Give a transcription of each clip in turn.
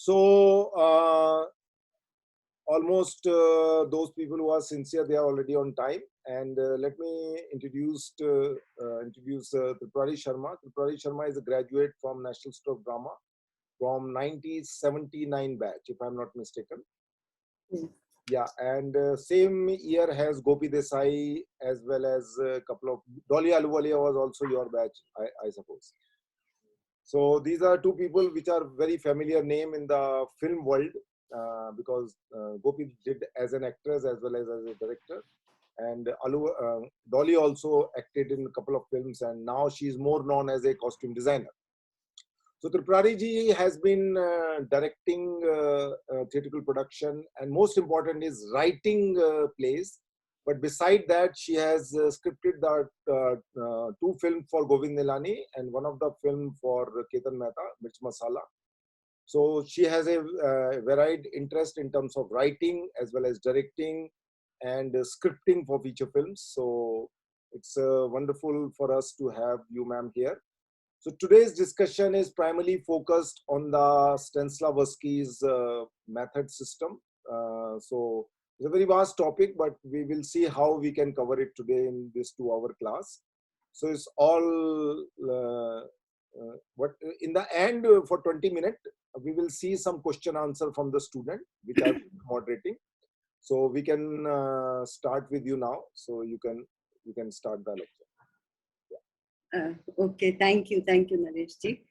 So almost those people who are sincere, they are already on time. And let me introduce Tripurari Sharma. Tripurari Sharma is a graduate from National School of Drama from 1979 batch, if I'm not mistaken. Yeah, and same year has Gopi Desai, as well as a couple of Dolly Ahluwalia was also your batch, I suppose. So these are two people which are very familiar name in the film world, because Gopi did as an actress as well as a director, and Dolly also acted in a couple of films, and now she is more known as a costume designer. So Tripurari ji has been directing theatrical production, and most important is writing plays. But beside that, she has scripted the two films for Govind Nilani and one of the film for Ketan Mehta, Mirch Masala. So she has a varied interest in terms of writing as well as directing and scripting for feature films. So it's wonderful for us to have you, ma'am, here. So today's discussion is primarily focused on the Stanislavski's method system. So it's a very vast topic, but we will see how we can cover it today in this 2-hour class. So it's all, what in the end for 20 minutes, we will see some question answer from the student, which I'm moderating. So we can start with you now. So you can start the lecture. Okay, thank you, Naresh ji.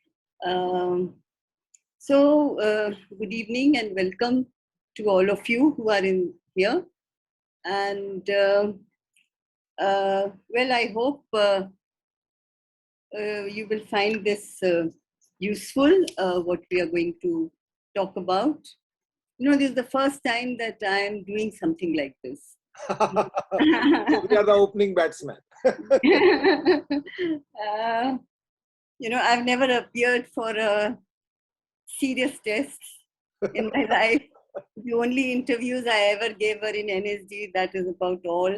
Good evening and welcome to all of you who are in here. And well, I hope you will find this useful, what we are going to talk about. You know, this is the first time that I am doing something like this. We are the opening batsman. You know, I've never appeared for a serious test in my life. The only interviews I ever gave were in NSG, that is about all.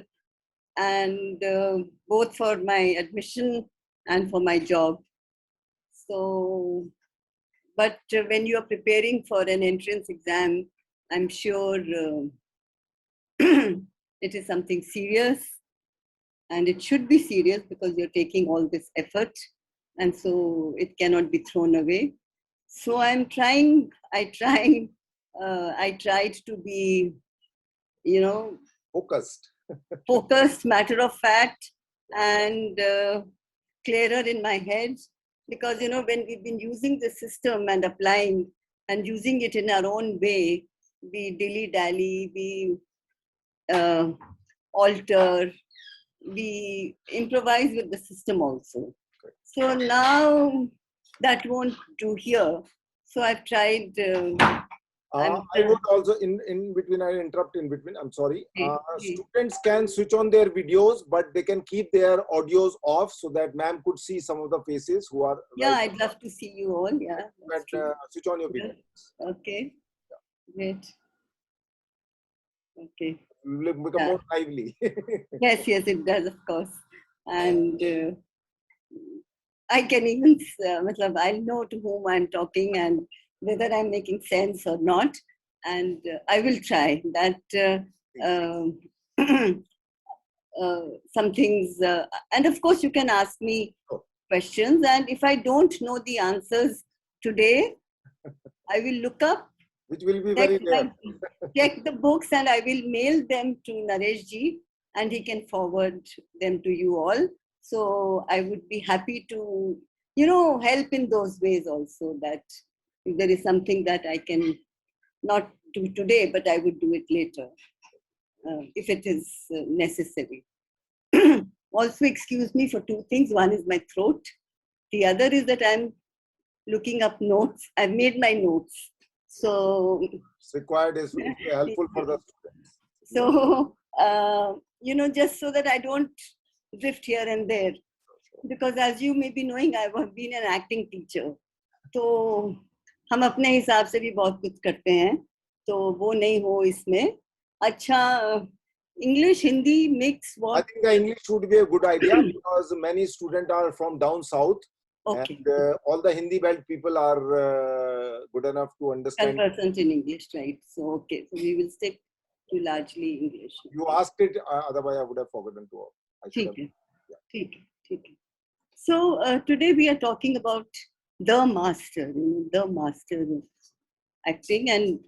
And both for my admission and for my job. So, but when you are preparing for an entrance exam, I'm sure it is something serious. And it should be serious because you're taking all this effort. And so it cannot be thrown away. So I tried to be, you know, focused, matter of fact, and clearer in my head. Because, you know, when we've been using the system and applying and using it in our own way, we dilly-dally, we alter, we improvise with the system also. So now that won't do here. So I've tried. I would also, in between, I interrupt in between, I'm sorry. Students can switch on their videos, but they can keep their audios off so that ma'am could see some of the faces who are. Yeah, right. I'd love to see you all. Yeah. But switch on your video. Okay. Great. Okay. We will become more lively. Yes, it does, of course. And I can even, I'll know to whom I'm talking and whether I'm making sense or not. And I will try that. Some things, and of course, you can ask me questions. And if I don't know the answers today, I will look up. Which will be very rare. Check the books and I will mail them to Naresh ji and he can forward them to you all. So I would be happy to, you know, help in those ways also, that if there is something that I can not do today, but I would do it later, if it is necessary. Also, excuse me for two things. One is my throat. The other is that I'm looking up notes. I've made my notes. So it's required is helpful for the students. So, you know, just so that I don't drift here and there. Because as you may be knowing, I have been an acting teacher. तो हम अपने हिसाब से भी बहुत कुछ करते हैं, तो वो नहीं हो इसमें. अच्छा, English, Hindi mix. What? I think the English would be a good idea because many students are from down south. Okay. And all the Hindi belt people are good enough to understand. 10% in English, right? So, okay. So we will stick to largely English. You asked it, otherwise I would have forgotten to. I should have. Yeah. So today we are talking about the master, the master of acting, and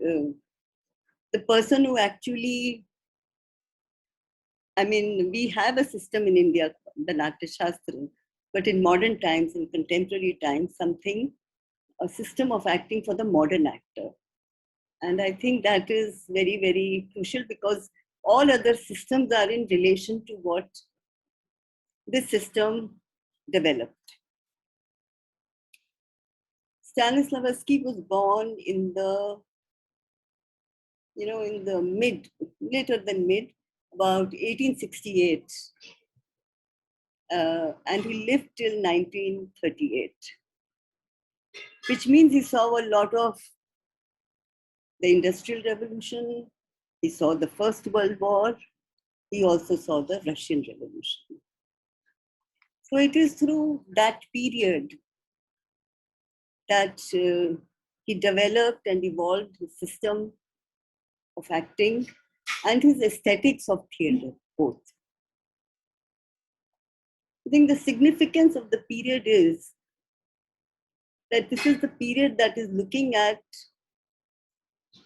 the person who actually, I mean, we have a system in India, the Natya Shastra, but in modern times, in contemporary times, a system of acting for the modern actor. And I think that is very, very crucial because all other systems are in relation to what this system developed. Stanislavski was born in the, in the later than mid, about 1868. And he lived till 1938, which means he saw a lot of the Industrial Revolution, he saw the First World War, he also saw the Russian Revolution. So it is through that period that he developed and evolved his system of acting and his aesthetics of theatre, both. I think the significance of the period is that this is the period that is looking at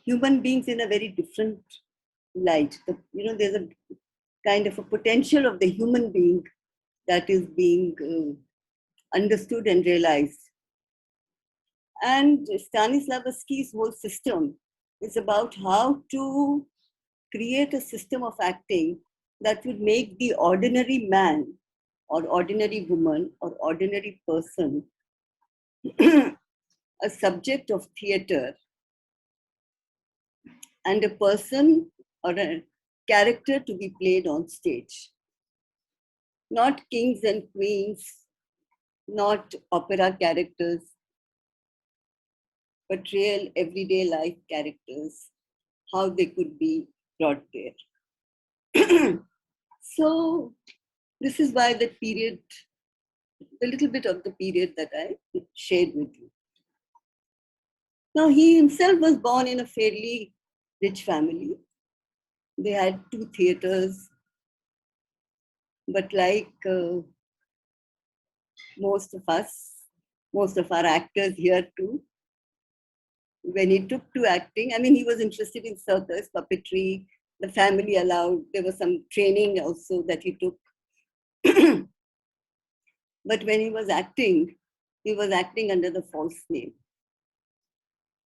human beings in a very different light. There's a kind of a potential of the human being that is being understood and realized. And Stanislavski's whole system is about how to create a system of acting that would make the ordinary man or ordinary woman or ordinary person a subject of theatre and a person or a character to be played on stage. Not kings and queens, not opera characters, but real everyday life characters, how they could be brought there. So this is why the little bit of the period that I shared with you. Now, he himself was born in a fairly rich family. They had 2 theaters, but like most of our actors here too, when he took to acting, I mean, he was interested in circus, puppetry, the family allowed, there was some training also that he took. But when he was acting under the false name.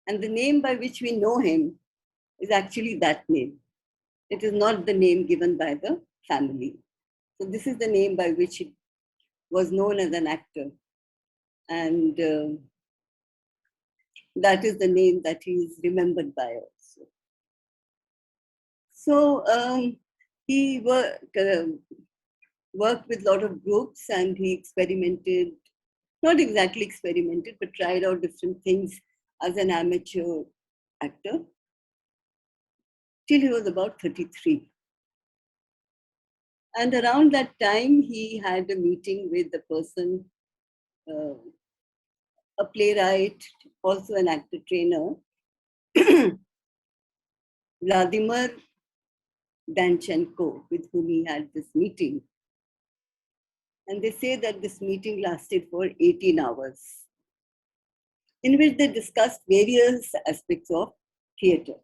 And the name by which we know him is actually that name. It is not the name given by the family. So this is the name by which he was known as an actor. And that is the name that he is remembered by also. So he worked with a lot of groups and he experimented, not exactly experimented, but tried out different things as an amateur actor till he was about 33. And around that time, he had a meeting with the person, a playwright, also an actor trainer, Vladimir Danchenko, with whom he had this meeting. And they say that this meeting lasted for 18 hours, in which they discussed various aspects of theatre.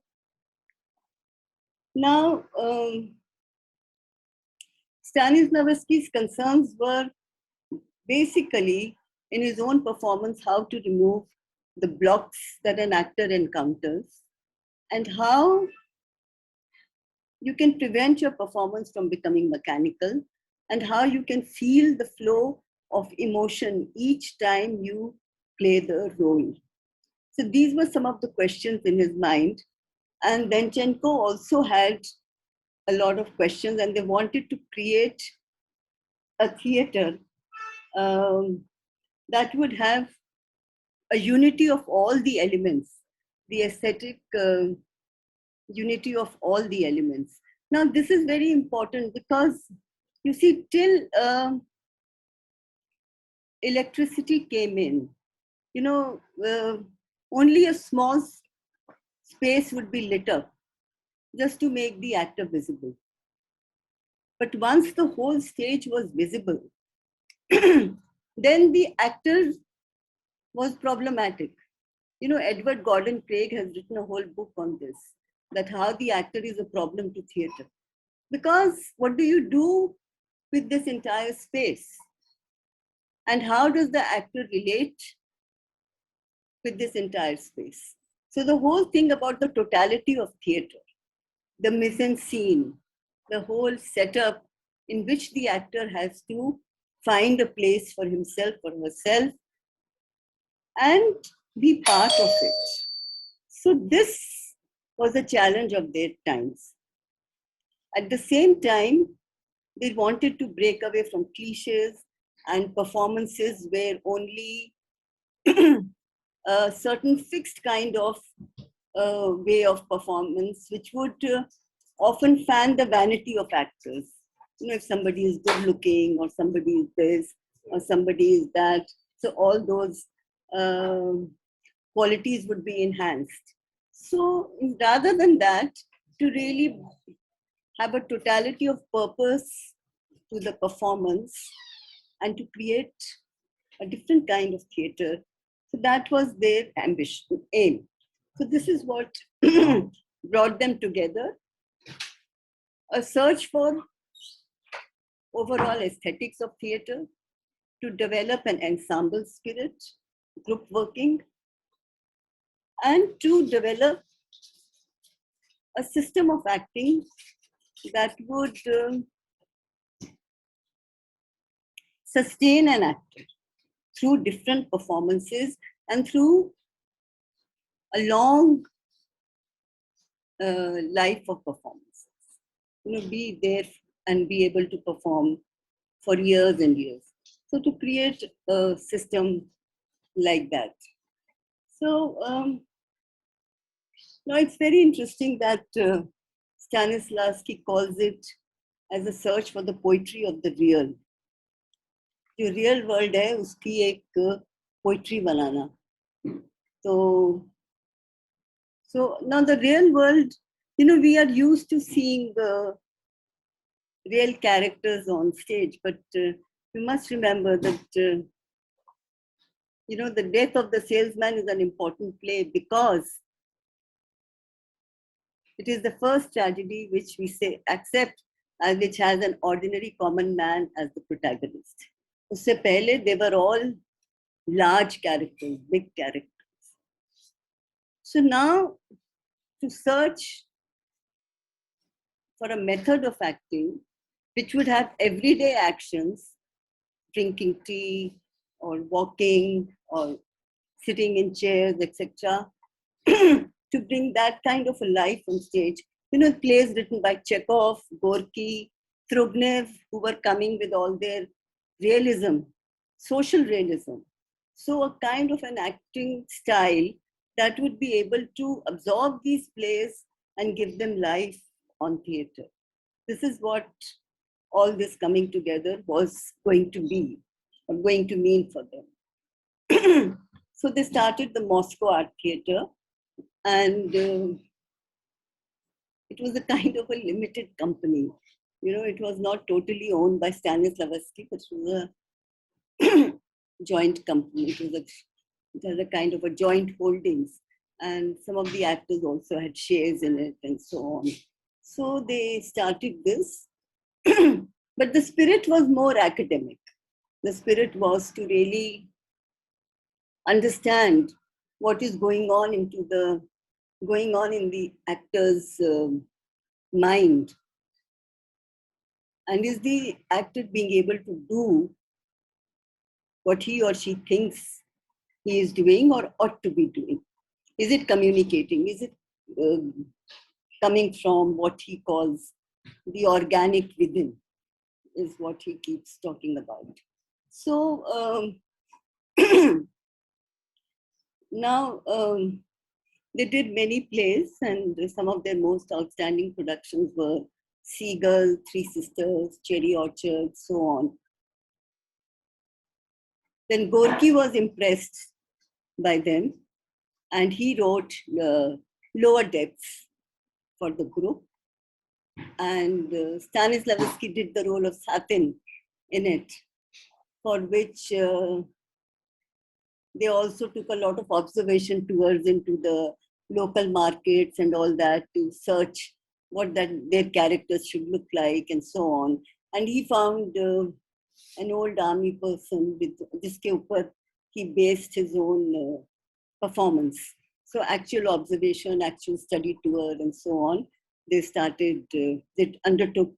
Now, Stanislavski's concerns were basically in his own performance how to remove the blocks that an actor encounters and how you can prevent your performance from becoming mechanical and how you can feel the flow of emotion each time you play the role. So these were some of the questions in his mind. And Danchenko also had a lot of questions and they wanted to create a theater that would have a unity of all the elements, the aesthetic unity of all the elements. Now, this is very important because you see, till electricity came in, you know, only a small space would be lit up just to make the actor visible. But once the whole stage was visible, then the actor was problematic. You know, Edward Gordon Craig has written a whole book on this, that how the actor is a problem to theatre. Because what do you do with this entire space? And how does the actor relate with this entire space? So the whole thing about the totality of theatre, the mise en scene, the whole setup in which the actor has to find a place for himself or herself and be part of it. So this was a challenge of their times. At the same time, they wanted to break away from cliches and performances where only a certain fixed kind of way of performance, which would often fan the vanity of actors. You know, if somebody is good looking, or somebody is this, or somebody is that, so all those qualities would be enhanced. So rather than that, to really have a totality of purpose to the performance and to create a different kind of theatre. So that was their ambition, aim. So this is what brought them together. A search for overall aesthetics of theatre, to develop an ensemble spirit, group working, and to develop a system of acting that would sustain an actor through different performances and through a long life of performances. You know, be there and be able to perform for years and years. So to create a system like that. So now it's very interesting that Stanislavski calls it as a search for the poetry of the real. जो real world है उसकी एक poetry banana. So now the real world, you know, we are used to seeing the real characters on stage, but you must remember that you know, the death of the salesman is an important play because it is the first tragedy which we say accept, which has an ordinary common man as the protagonist. Usse pehle, they were all large characters, big characters. So now, to search for a method of acting which would have everyday actions, drinking tea or walking or sitting in chairs, etc., to bring that kind of a life on stage. You know, plays written by Chekhov, Gorky, Turgenev, who were coming with all their realism, social realism. So a kind of an acting style that would be able to absorb these plays and give them life on theatre. This is what all this coming together was going to be, or going to mean for them. So they started the Moscow Art Theatre, and it was a kind of a limited company. You know, it was not totally owned by Stanislavski, but it was a joint company. It was a kind of a joint holdings, and some of the actors also had shares in it and so on. So they started this, but the spirit was more academic. The spirit was to really understand what is going on in the actor's mind, and is the actor being able to do what he or she thinks he is doing or ought to be doing? Is it communicating? Is it coming from what he calls the organic within, is what he keeps talking about. So now they did many plays, and some of their most outstanding productions were Seagull, Three Sisters, Cherry Orchard, so on. Then Gorky was impressed by them, and he wrote Lower Depths for the group. And Stanislavski did the role of Satin in it, for which they also took a lot of observation tours into the local markets and all that to search what their characters should look like and so on. And he found an old army person with jiske upar he based his own performance. So actual observation, actual study tour and so on, they undertook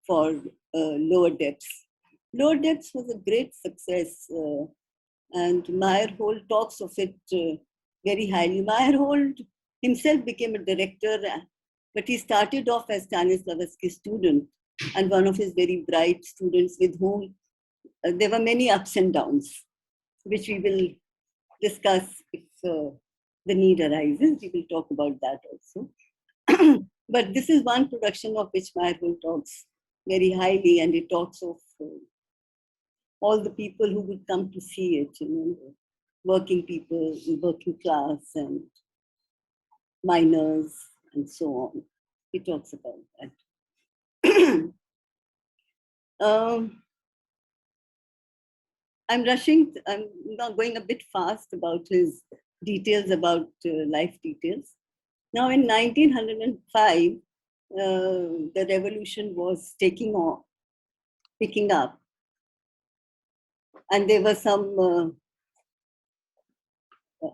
for Lower Depths. Lower Depths was a great success. And Meyerhold talks of it very highly. Meyerhold himself became a director, but he started off as Stanislavski's student and one of his very bright students with whom there were many ups and downs, which we will discuss if the need arises. We will talk about that also. But this is one production of which Meyerhold talks very highly, and he talks of all the people who would come to see it, working people, working class, and miners, and so on. He talks about that. I'm rushing, I'm not going a bit fast about his details, about life details. Now, in 1905, the revolution was picking up. And there were some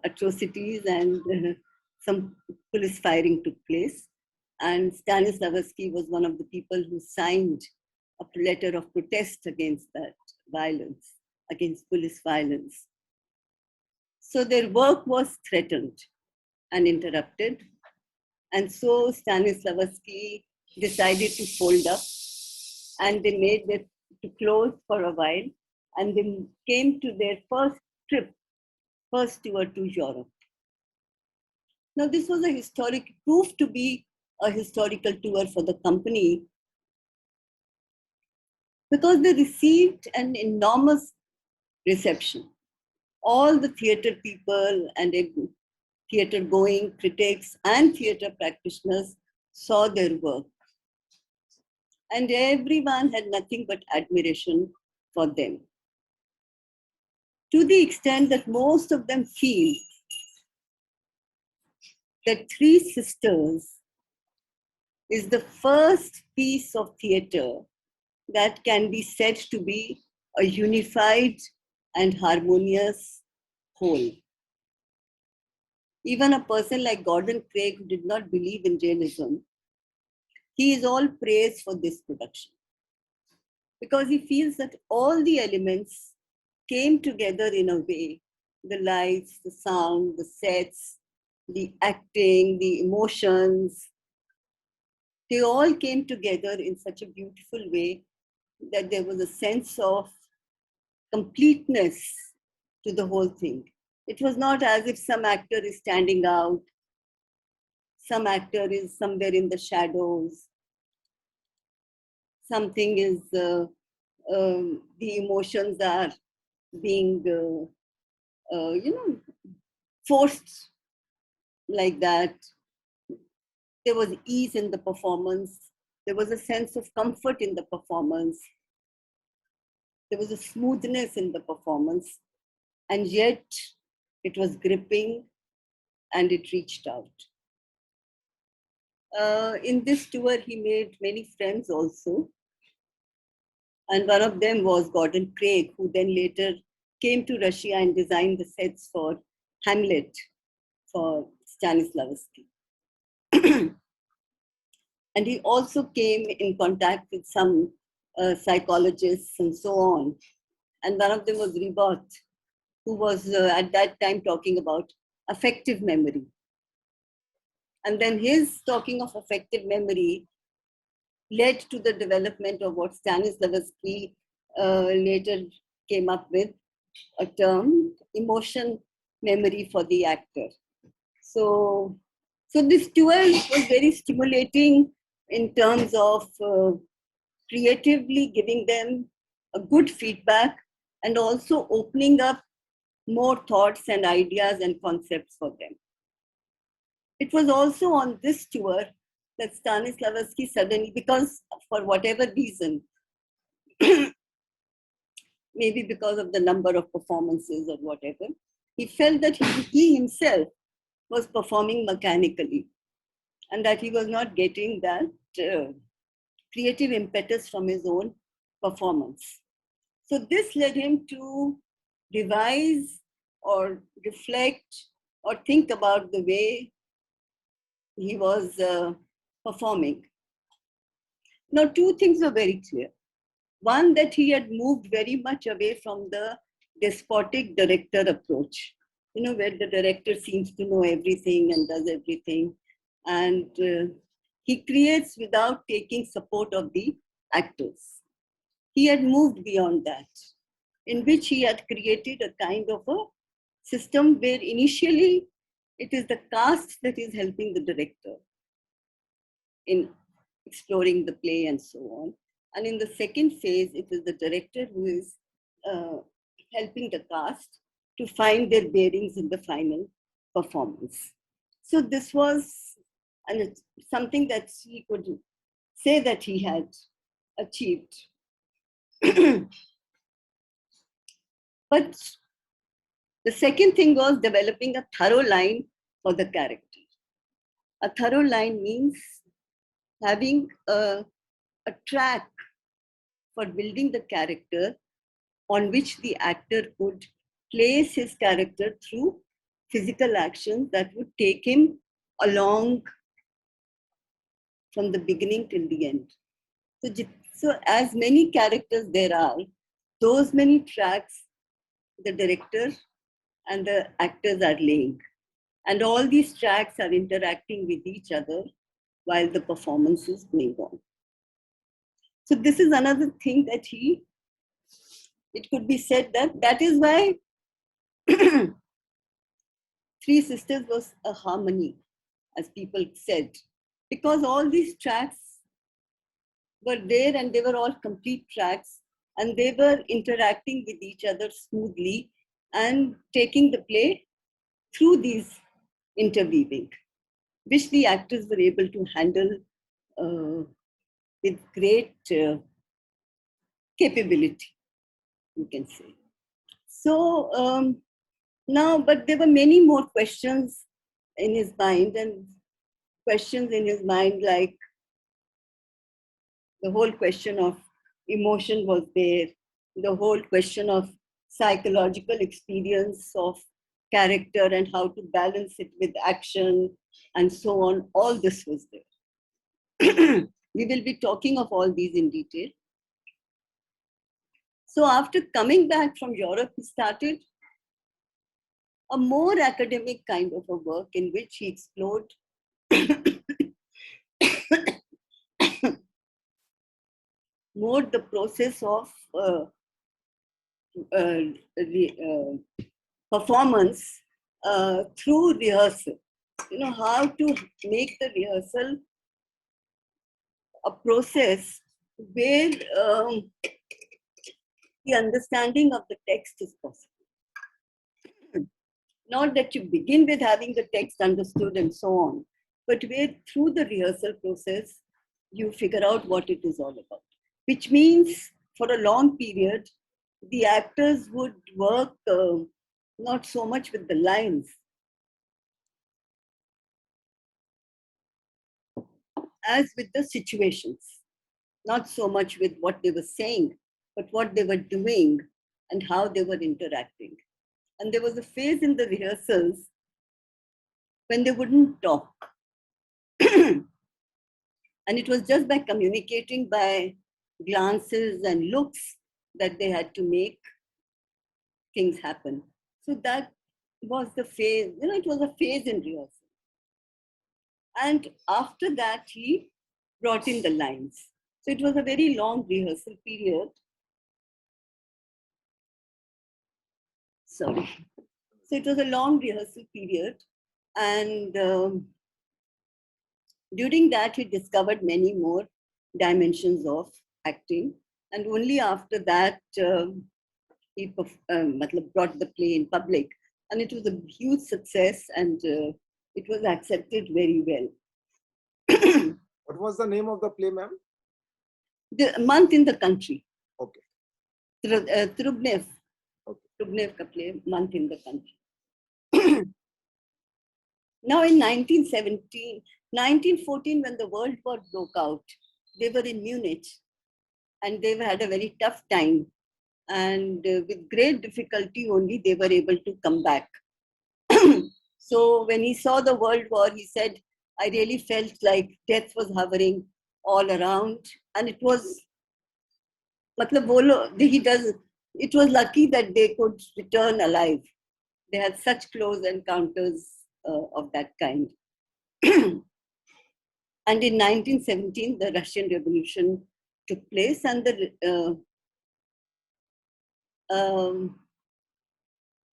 atrocities and some police firing took place. And Stanislavski was one of the people who signed a letter of protest against that violence, against police violence. So their work was threatened and interrupted. And so Stanislavski decided to fold up, and they made it to close for a while, and they came to their first tour to Europe. Now, this was proved to be a historical tour for the company, because they received an enormous reception. All the theatre people and theatre-going critics and theatre practitioners saw their work. And everyone had nothing but admiration for them. To the extent that most of them feel that Three Sisters is the first piece of theatre that can be said to be a unified and harmonious whole. Even a person like Gordon Craig, who did not believe in realism, he is all praise for this production, because he feels that all the elements came together in a way: the lights, the sound, the sets, the acting, the emotions. They all came together in such a beautiful way that there was a sense of completeness to the whole thing. It was not as if some actor is standing out, some actor is somewhere in the shadows, something is, the emotions are being, forced like that. There was ease in the performance. There was a sense of comfort in the performance. There was a smoothness in the performance. And yet it was gripping and it reached out. In this tour, he made many friends also. And one of them was Gordon Craig, who then later came to Russia and designed the sets for Hamlet for Stanislavski. And he also came in contact with some psychologists and so on. And one of them was Ribot, who was at that time talking about affective memory. And then his talking of affective memory led to the development of what Stanislavski later came up with, a term, emotion memory for the actor. So this tour was very stimulating in terms of creatively giving them a good feedback and also opening up more thoughts and ideas and concepts for them. It was also on this tour that Stanislavski suddenly, because for whatever reason, maybe because of the number of performances or whatever, he felt that he himself was performing mechanically and that he was not getting that creative impetus from his own performance. So this led him to revise or reflect or think about the way he was performing. Now, two things were very clear. One, that he had moved very much away from the despotic director approach, where the director seems to know everything and does everything. And he creates without taking support of the actors. He had moved beyond that, in which he had created a kind of a system where initially it is the cast that is helping the director in exploring the play and so on. And in the second phase, it is the director who is helping the cast to find their bearings in the final performance. So this was something that he could say that he had achieved. But the second thing was developing a thorough line for the character. A thorough line means having a track for building the character on which the actor could place his character through physical actions that would take him along from the beginning till the end. So as many characters there are, those many tracks the director and the actors are laying. And all these tracks are interacting with each other while the performance is going on. So this is another thing that it could be said that is why Three Sisters was a harmony, as people said, because all these tracks were there and they were all complete tracks and they were interacting with each other smoothly and taking the play through these interweaving, which the actors were able to handle with great capability, you can say. So now, but there were many more questions in his mind, and questions in his mind like the whole question of emotion was there, the whole question of psychological experience of character and how to balance it with action and so on. All this was there. We will be talking of all these in detail. So after coming back from Europe, he started a more academic kind of a work in which he explored more the process of performance through rehearsal. How to make the rehearsal a process where the understanding of the text is possible. Not that you begin with having the text understood and so on, but where through the rehearsal process, you figure out what it is all about. Which means for a long period, the actors would work not so much with the lines as with the situations, not so much with what they were saying, but what they were doing and how they were interacting. And there was a phase in the rehearsals when they wouldn't talk. And it was just by communicating by glances and looks that they had to make things happen. So that was the phase, it was a phase in rehearsal. And after that, he brought in the lines. So it was a very long rehearsal period. Sorry. So it was a long rehearsal period. And during that, he discovered many more dimensions of acting. And only after that, brought the play in public, and it was a huge success, and it was accepted very well. What was the name of the play, ma'am? The Month in the Country. Okay. Trubnev. Okay. Trubnev ka play, Month in the Country. Now in 1914, when the World War broke out, they were in Munich, and they had a very tough time. And with great difficulty only, they were able to come back. So when he saw the World War, he said, I really felt like death was hovering all around. And it was, it was lucky that they could return alive. They had such close encounters of that kind. And in 1917, the Russian Revolution took place, and the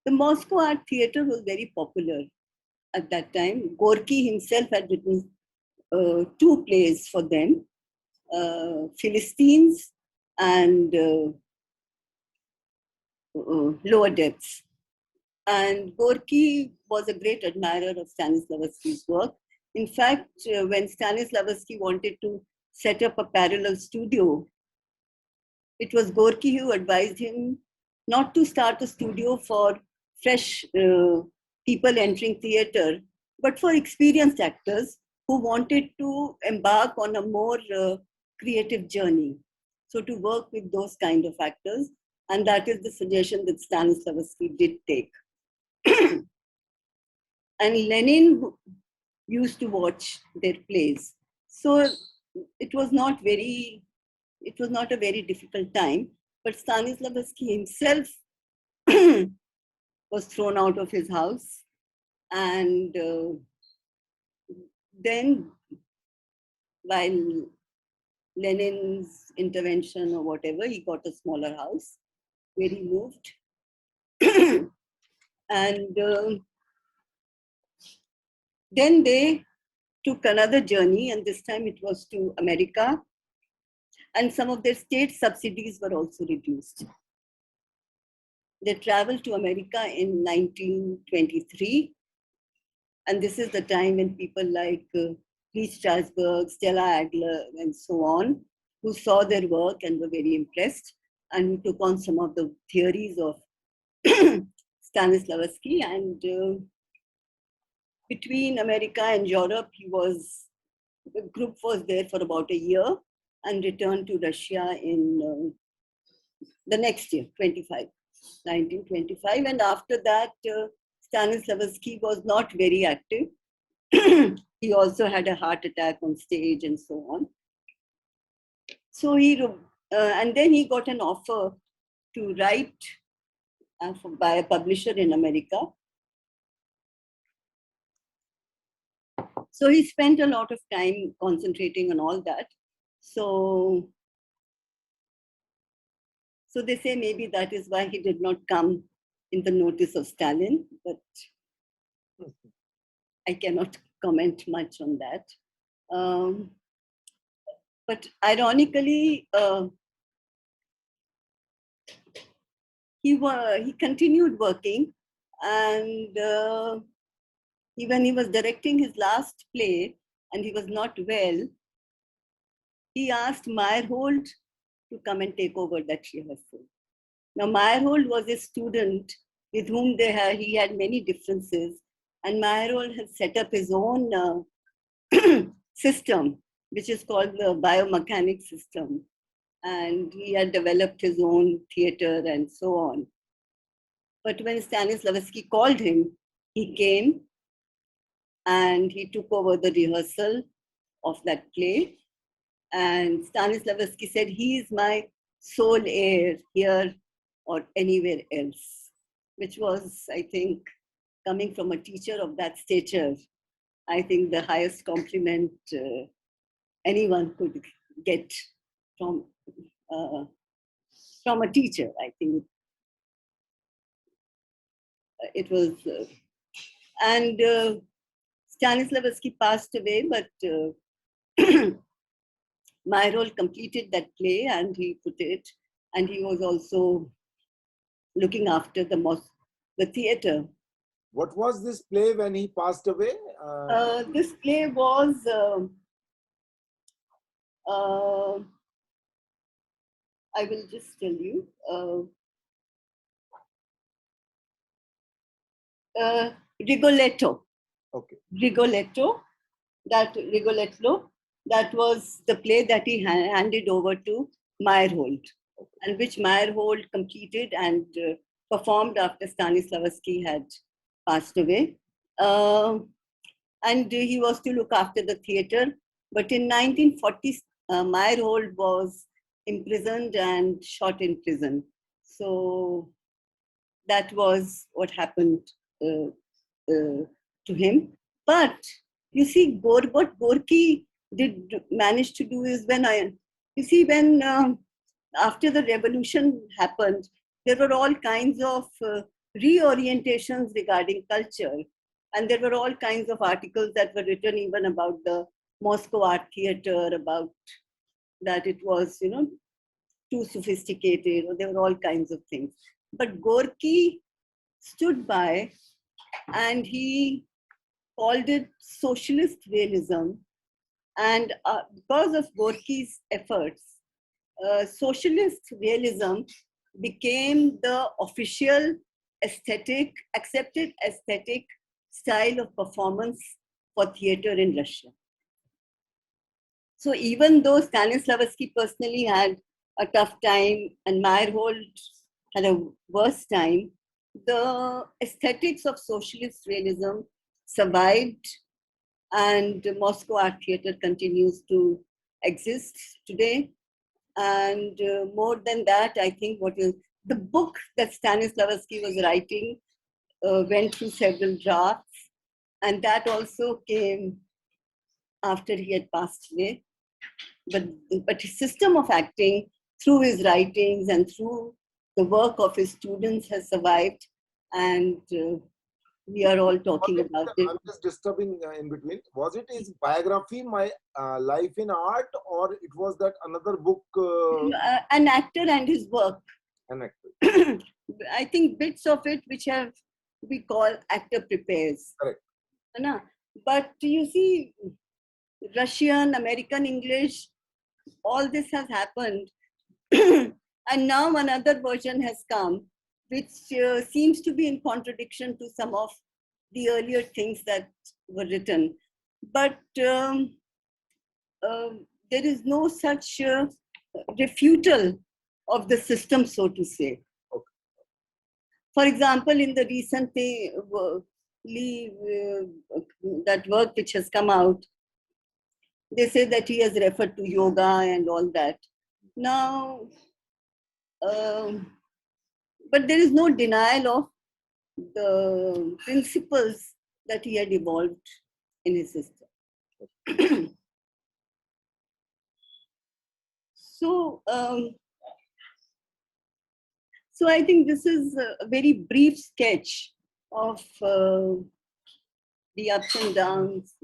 Moscow Art Theatre was very popular at that time. Gorky himself had written 2 plays for them, Philistines and Lower Depths. And Gorky was a great admirer of Stanislavski's work. In fact, when Stanislavski wanted to set up a parallel studio, it was Gorky who advised him not to start a studio for fresh people entering theatre, but for experienced actors who wanted to embark on a more creative journey. So to work with those kind of actors, and that is the suggestion that Stanislavski did take. And Lenin used to watch their plays. So it was not a very difficult time, but Stanislavski himself was thrown out of his house, and then while Lenin's intervention or whatever, he got a smaller house where he moved. And then they took another journey, and this time it was to America, and some of their state subsidies were also reduced. They traveled to America in 1923, and this is the time when people like Lee Strasberg, Stella Adler, and so on, who saw their work and were very impressed, and who took on some of the theories of Stanislavski. And between America and Europe, the group was there for about a year and returned to Russia in the next year, 1925. And after that, Stanislavski was not very active. He also had a heart attack on stage and so on. So and then he got an offer to write by a publisher in America. So he spent a lot of time concentrating on all that. So they say maybe that is why he did not come in the notice of Stalin, but I cannot comment much on that. But ironically, he continued working, and when he was directing his last play and he was not well, he asked Meyerhold to come and take over that rehearsal. Now, Meyerhold was a student with whom he had many differences, and Meyerhold had set up his own system, which is called the biomechanics system. And he had developed his own theater and so on. But when Stanislavski called him, he came and he took over the rehearsal of that play. And Stanislavski said, he is my sole heir here or anywhere else, which was, I think, coming from a teacher of that stature, I think the highest compliment anyone could get from a teacher. I think it was, and Stanislavski passed away, but Meyerhold completed that play and he put it, and he was also looking after the theater. What was this play when he passed away? This play was I will just tell you. Rigoletto. Okay. Rigoletto. That was the play that he handed over to Meyerhold, and which Meyerhold completed and performed after Stanislavski had passed away. And he was to look after the theater. But in 1940, Meyerhold was imprisoned and shot in prison. So that was what happened to him. But you see, what Gorky did manage to do is when after the revolution happened, there were all kinds of reorientations regarding culture. And there were all kinds of articles that were written even about the Moscow Art Theater, about that it was, too sophisticated, or there were all kinds of things. But Gorky stood by and he called it socialist realism. And because of Gorky's efforts, socialist realism became the official accepted aesthetic style of performance for theater in Russia. So even though Stanislavski personally had a tough time and Meyerhold had a worse time, the aesthetics of socialist realism survived, and Moscow Art Theatre continues to exist today. And more than that, I think the book that Stanislavski was writing went through several drafts, and that also came after he had passed away. But his system of acting through his writings and through the work of his students has survived, and we are all talking about it. I'm just disturbing in between. Was it his biography, My Life in Art, or it was that another book? An actor and his work. An actor. I think bits of it which we call actor prepares. Correct. But you see, Russian, American English, all this has happened. And now another version has come, which seems to be in contradiction to some of the earlier things that were written. But there is no such refutal of the system, so to say. Okay. For example, in the recent that work which has come out, they say that he has referred to yoga and all that. Now, but there is no denial of the principles that he had evolved in his system. So I think this is a very brief sketch of the ups and downs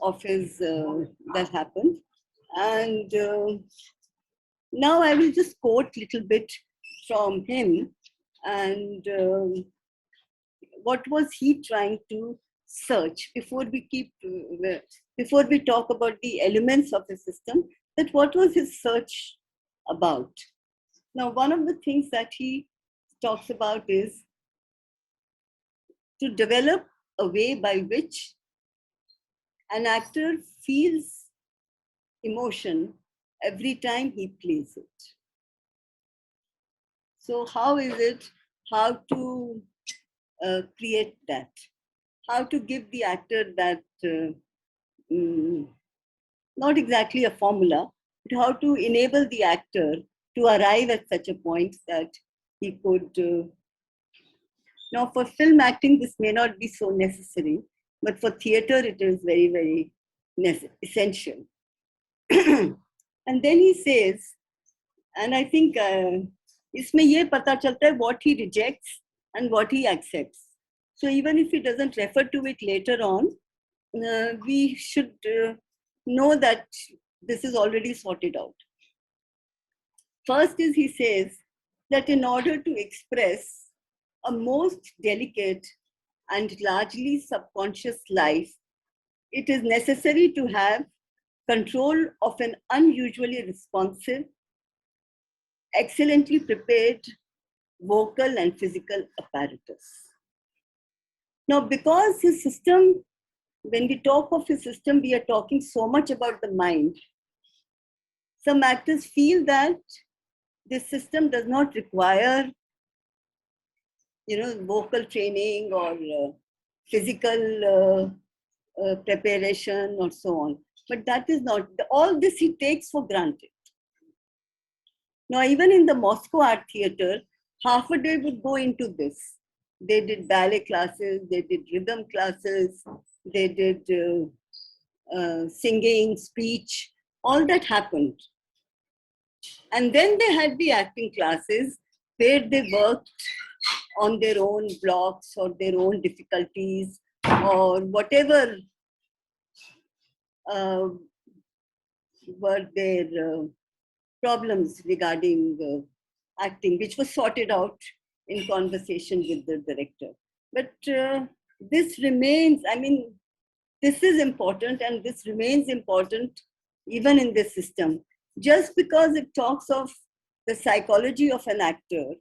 of his that happened. And now I will just quote a little bit from him, and what was he trying to search before we talk about the elements of the system, that what was his search about. Now, one of the things that he talks about is to develop a way by which an actor feels emotion every time he plays it. So how to create that? How to give the actor that, not exactly a formula, but how to enable the actor to arrive at such a point that he could. Now, for film acting, this may not be so necessary, but for theater, it is very, very essential. And then he says, and I think इसमें ये पता चलता है what he rejects and what he accepts. So even if he doesn't refer to it later on, we should know that this is already sorted out. First is, he says that in order to express a most delicate and largely subconscious life, it is necessary to have control of an unusually responsive, excellently prepared vocal and physical apparatus. Now, because his system, when we talk of his system, we are talking so much about the mind. Some actors feel that this system does not require, vocal training or physical preparation or so on. But that is not, all this he takes for granted. Now, even in the Moscow Art Theatre, half a day would go into this. They did ballet classes, they did rhythm classes, they did singing, speech, all that happened. And then they had the acting classes where they worked on their own blocks or their own difficulties or whatever were their problems regarding acting, which was sorted out in conversation with the director. But this remains, this is important, and this remains important even in this system. Just because it talks of the psychology of an actor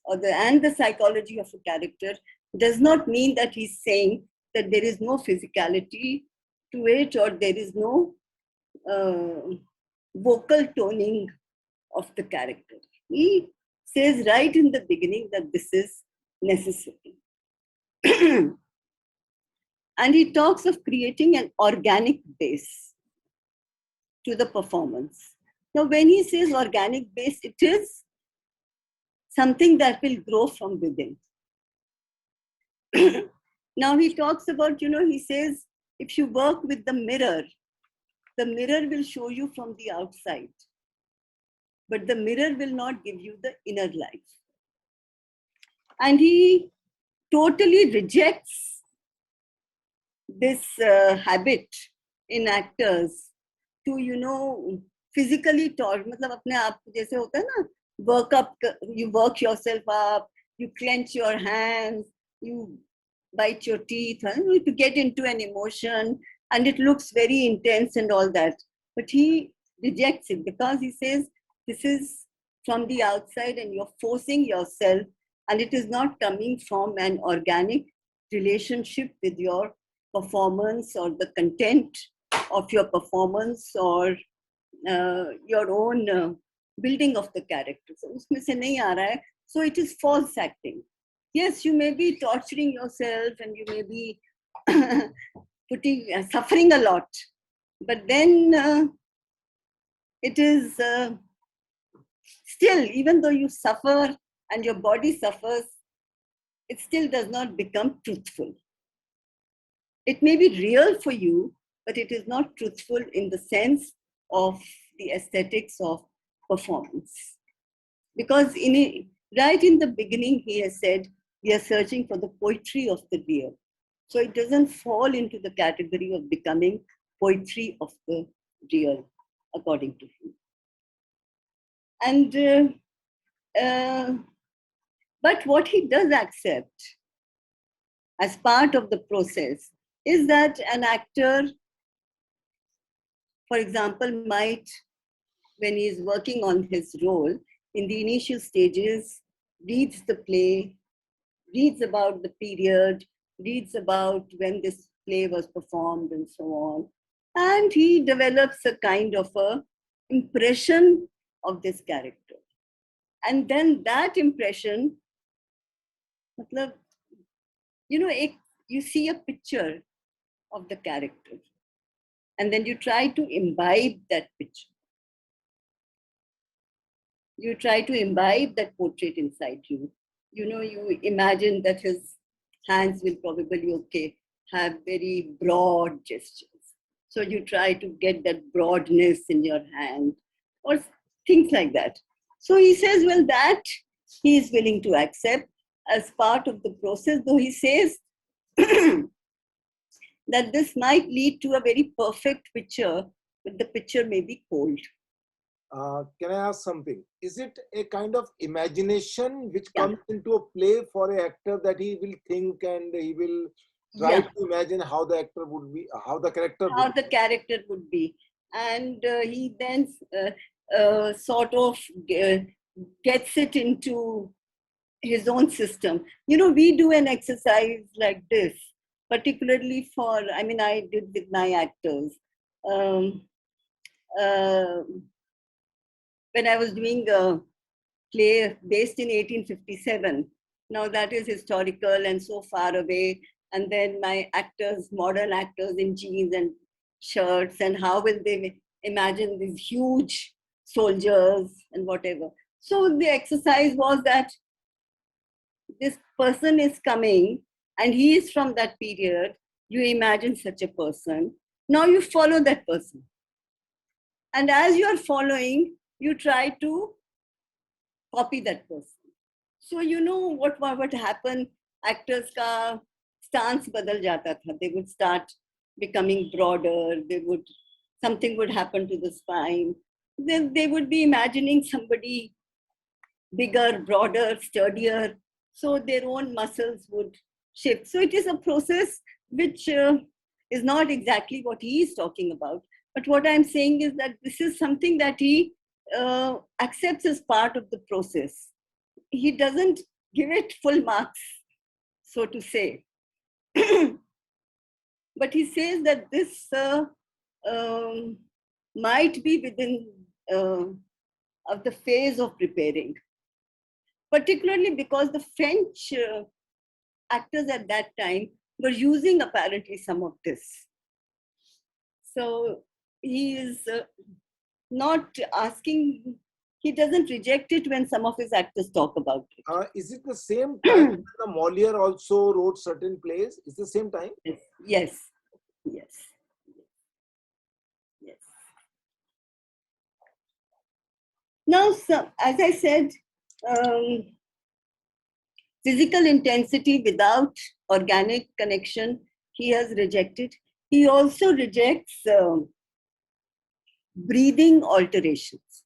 and the psychology of a character does not mean that he's saying that there is no physicality to it or there is no vocal toning of the character. He says right in the beginning that this is necessary. And he talks of creating an organic base to the performance. Now, when he says organic base, it is something that will grow from within. Now, he talks about, he says, if you work with the mirror will show you from the outside, but the mirror will not give you the inner life. And he totally rejects this habit in actors to, physically talk. मतलब अपने आप जैसे होता है ना, work up, you work yourself up, you clench your hands, you bite your teeth, to get into an emotion, and it looks very intense and all that. But he rejects it because he says this is from the outside and you're forcing yourself, and it is not coming from an organic relationship with your performance or the content of your performance or your own building of the character. So, उसमें से नहीं आ रहा है. So it is false acting. Yes, you may be torturing yourself and you may be suffering a lot, but then it is still, even though you suffer and your body suffers, it still does not become truthful. It may be real for you, but it is not truthful in the sense of the aesthetics of performance. Because right in the beginning, he has said, we are searching for the poetry of the real. So it doesn't fall into the category of becoming poetry of the real, according to him. And but what he does accept as part of the process is that an actor, for example, might, when he is working on his role, in the initial stages, reads the play, reads about the period, reads about when this play was performed and so on. And he develops a kind of a impression of this character. And then that impression, you see a picture of the character, and then you try to imbibe that picture. You try to imbibe that portrait inside you. You imagine that his hands will probably, have very broad gestures. So you try to get that broadness in your hand or things like that. So he says, well, that he is willing to accept as part of the process, though he says that this might lead to a very perfect picture, but the picture may be cold. Can I ask something? Is it a kind of imagination which Yeah, comes into a play for an actor, that he will think and he will try yeah. to imagine how the actor would be, how the character would How the character would be, and he then sort of gets it into his own system. You know, we do an exercise like this, particularly for, I mean, I did with my actors. Um, uh, when I was doing a play based in 1857, now that is historical and so far away. And then my actors, modern actors in jeans and shirts, and how will they imagine these huge soldiers and whatever. So the exercise was that this person is coming and he is from that period. You imagine such a person. Now you follow that person. And as you are following, you try to copy that person. So you know what happened? Actors ka stance badal jata tha. They would start becoming broader. Something would happen to the spine. Then they would be imagining somebody bigger, broader, sturdier. So their own muscles would shift. So it is a process which is not exactly what he is talking about. But what I'm saying is that this is something that he accepts as part of the process. He doesn't give it full marks, so to say. But he says that this um, might be within uh, of the phase of preparing, particularly because the French actors at that time were using apparently some of this. So he is not asking, he doesn't reject it when some of his actors talk about is it the same time it. when the Molière also wrote certain plays? Is the same time? Yes, yes, yes. Now, so, as I said, um, physical intensity without organic connection, he has rejected. He also rejects breathing alterations.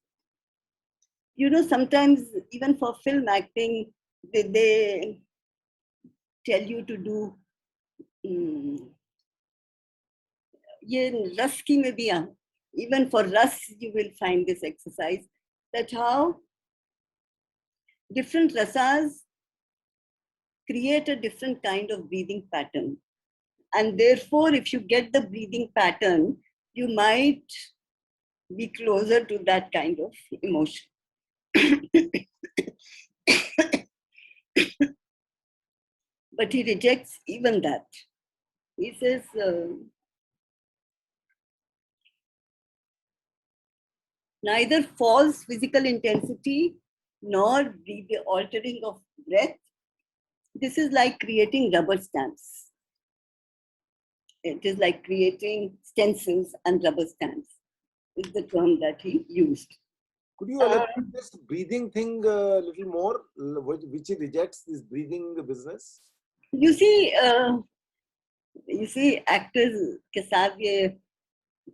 You know, sometimes even for film acting, they tell you to do ये रस की में भी even for ras you will find this exercise, that how different rasas create a different kind of breathing pattern. And therefore, if you get the breathing pattern, you might be closer to that kind of emotion. But he rejects even that. He says, neither false physical intensity nor the altering of breath. This is like creating rubber stamps. It is like creating stencils and rubber stamps, is the term that he used. Could you elaborate this breathing thing a little more, which he rejects this breathing business? You see, actors के साथ ये,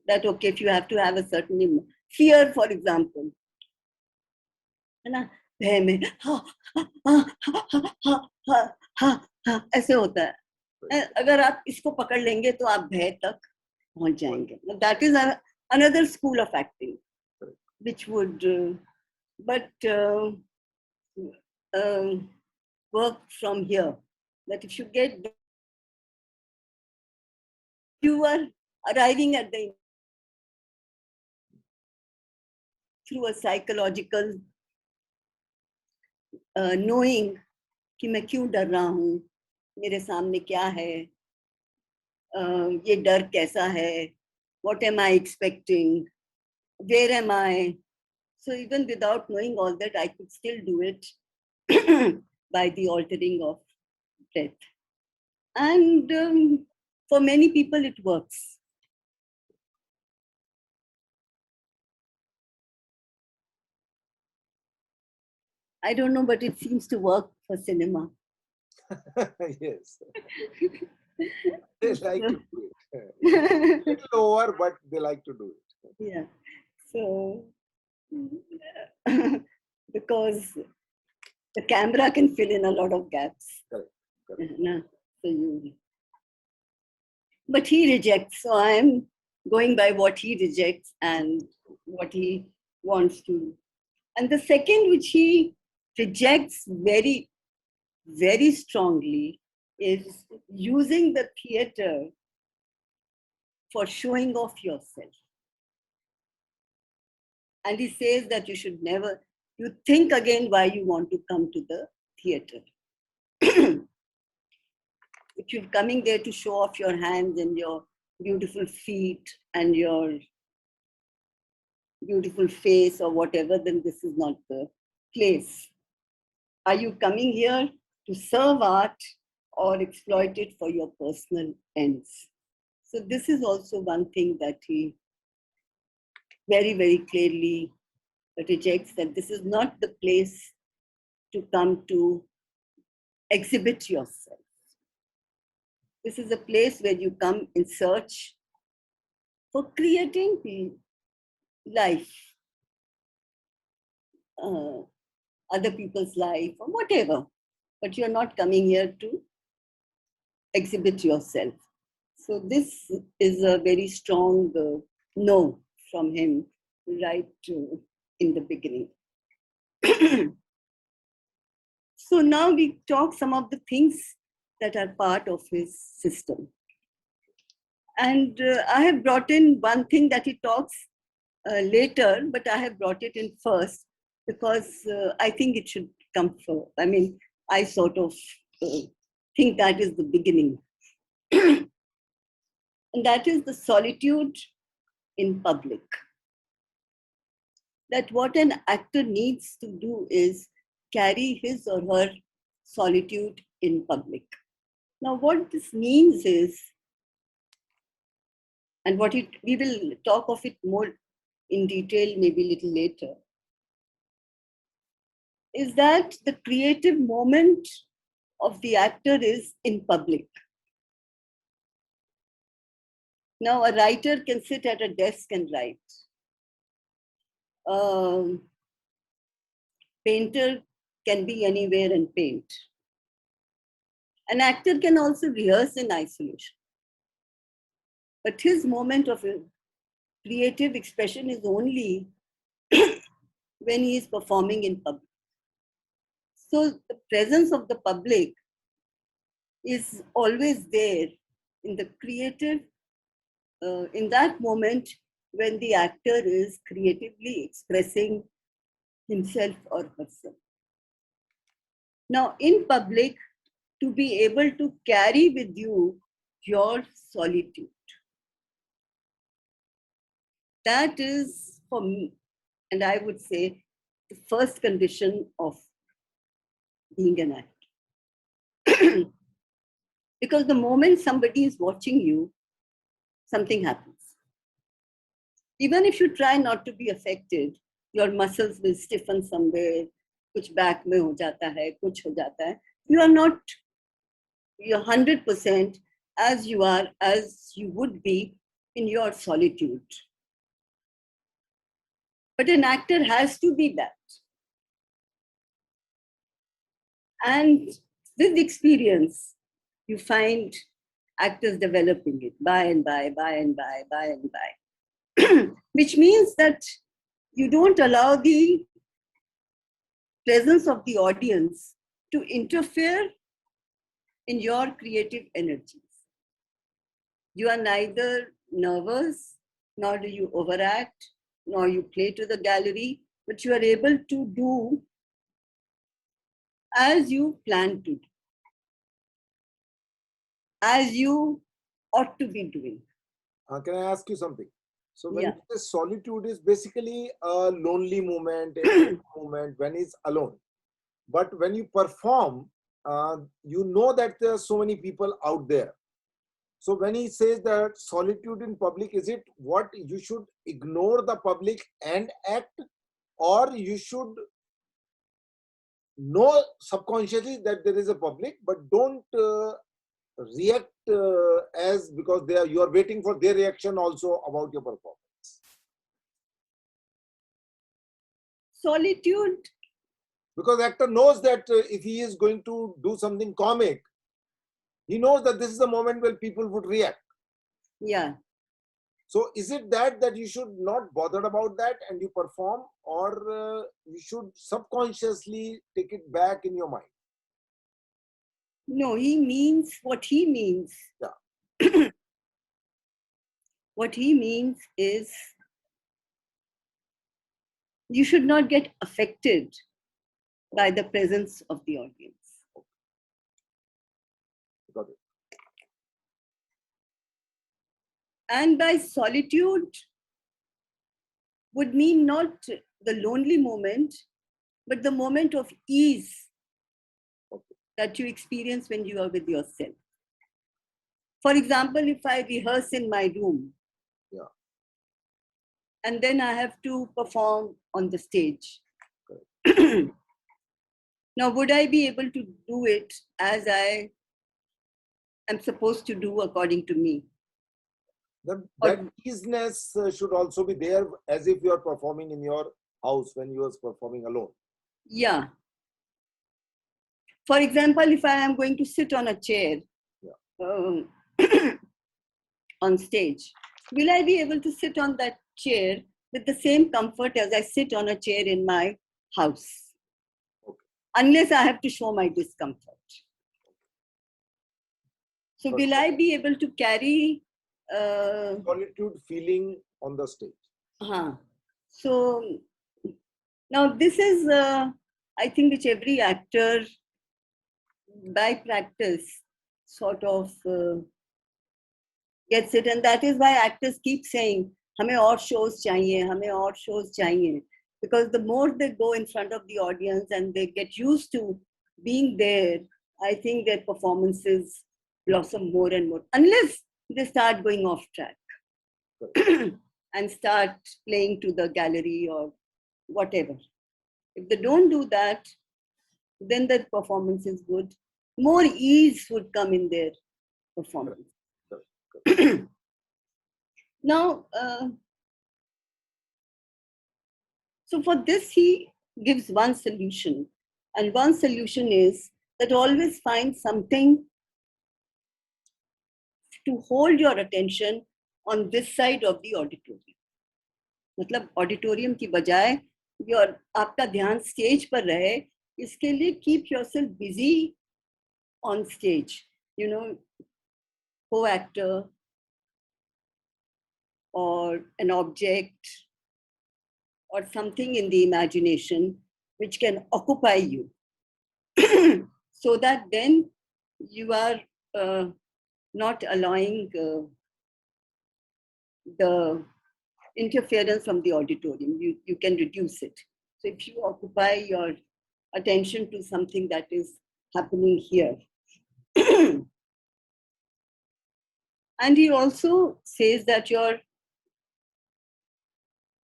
that okay, if you have to have a certain fear, for example, है ना, भय में हा हा हा हा हा हा हा ऐसे होता है. अगर आप इसको पकड़ लेंगे तो आप भय तक पहुंच जाएंगे. That is another school of acting, which would but work from here. That if you get, you are arriving at the through a psychological knowing कि मैं क्यों डर रहा हूँ, मेरे सामने क्या है, ये डर कैसा है, what am I expecting, where am I. So even without knowing all that, I could still do it by the altering of breath. And for many people, it works. I don't know, but it seems to work for cinema. Yes. They like to do it. A little over, but they like to do it. Yeah. So Because the camera can fill in a lot of gaps. Correct. Correct. But he rejects. So I am going by what he rejects and what he wants to. And the second, which he rejects very, very strongly, is using the theater for showing off yourself. And he says that you should never, you think again why you want to come to the theater. If you're coming there to show off your hands and your beautiful feet and your beautiful face or whatever, then this is not the place. Are you coming here to serve art or exploit it for your personal ends? So this is also one thing that he very, very clearly rejects, that this is not the place to come to exhibit yourself. This is a place where you come in search for creating life, other people's life or whatever. But you're not coming here to exhibit yourself. So this is a very strong no from him right in the beginning. So now we talk some of the things that are part of his system. And I have brought in one thing that he talks later, but I have brought it in first because I think it should come first. I mean, I sort of think that is the beginning. And that is the solitude in public. That what an actor needs to do is carry his or her solitude in public. Now, what this means is, and we will talk of it more in detail maybe a little later, is that the creative moment of the actor is in public. Now, a writer can sit at a desk and write. Painter can be anywhere and paint. An actor can also rehearse in isolation. But his moment of creative expression is only when he is performing in public. So the presence of the public is always there in the creative, in that moment when the actor is creatively expressing himself or herself. Now, in public, to be able to carry with you your solitude. That is, for me, and I would say, the first condition of being an actor. Because the moment somebody is watching you, something happens. Even if you try not to be affected, your muscles will stiffen somewhere, kuch back mein ho jata hai, kuch ho jata hai. You are not, you're 100% as you are, as you would be in your solitude. But an actor has to be that. And with experience, you find actors developing it by and by, which means that you don't allow the presence of the audience to interfere in your creative energies. You are neither nervous, nor do you overact, nor you play to the gallery, but you are able to do as you plan to do, as you ought to be doing. Can I ask you something? So when Yeah. you say solitude is basically a lonely moment, a moment when he's alone. But when you perform, you know that there are so many people out there. So when he says that solitude in public, is it what you should ignore the public and act, or you should know subconsciously that there is a public, but don't react as because you are waiting for their reaction also about your performance? Solitude. Because actor knows that if he is going to do something comic, he knows that this is the moment when people would react. Yeah. So is it that you should not bother about that and you perform, or you should subconsciously take it back in your mind? No, he means what he means. Yeah. What he means is you should not get affected by the presence of the audience. Got it. And by solitude would mean not the lonely moment, but the moment of ease that you experience when you are with yourself. For example, if I rehearse in my room, and then I have to perform on the stage. Now, would I be able to do it as I am supposed to do according to me? That easiness should also be there, as if you are performing in your house when you are performing alone. Yeah. For example, if I am going to sit on a chair on stage, will I be able to sit on that chair with the same comfort as I sit on a chair in my house? Unless I have to show my discomfort. So will I be able to carry solitude feeling on the stage? So now this is, I think, which every actor by practice sort of gets it, and that is why actors keep saying, "Hame aur shows chahiye, hame aur shows chahiye," because the more they go in front of the audience and they get used to being there, I think their performances blossom more and more, unless they start going off track and start playing to the gallery or whatever. If they don't do that, then their performance is good. More ease would come in their performance. Now, so for this, he gives one solution. And one solution is that always find something to hold your attention on this side of the auditorium. मतलब auditorium की बजाय आपका ध्यान stage पर रहे, इसके लिए keep yourself busy on stage. You know, co-actor or an object or something in the imagination which can occupy you. So that then you are not allowing the interference from the auditorium. You can reduce it. So if you occupy your attention to something that is happening here. And he also says that your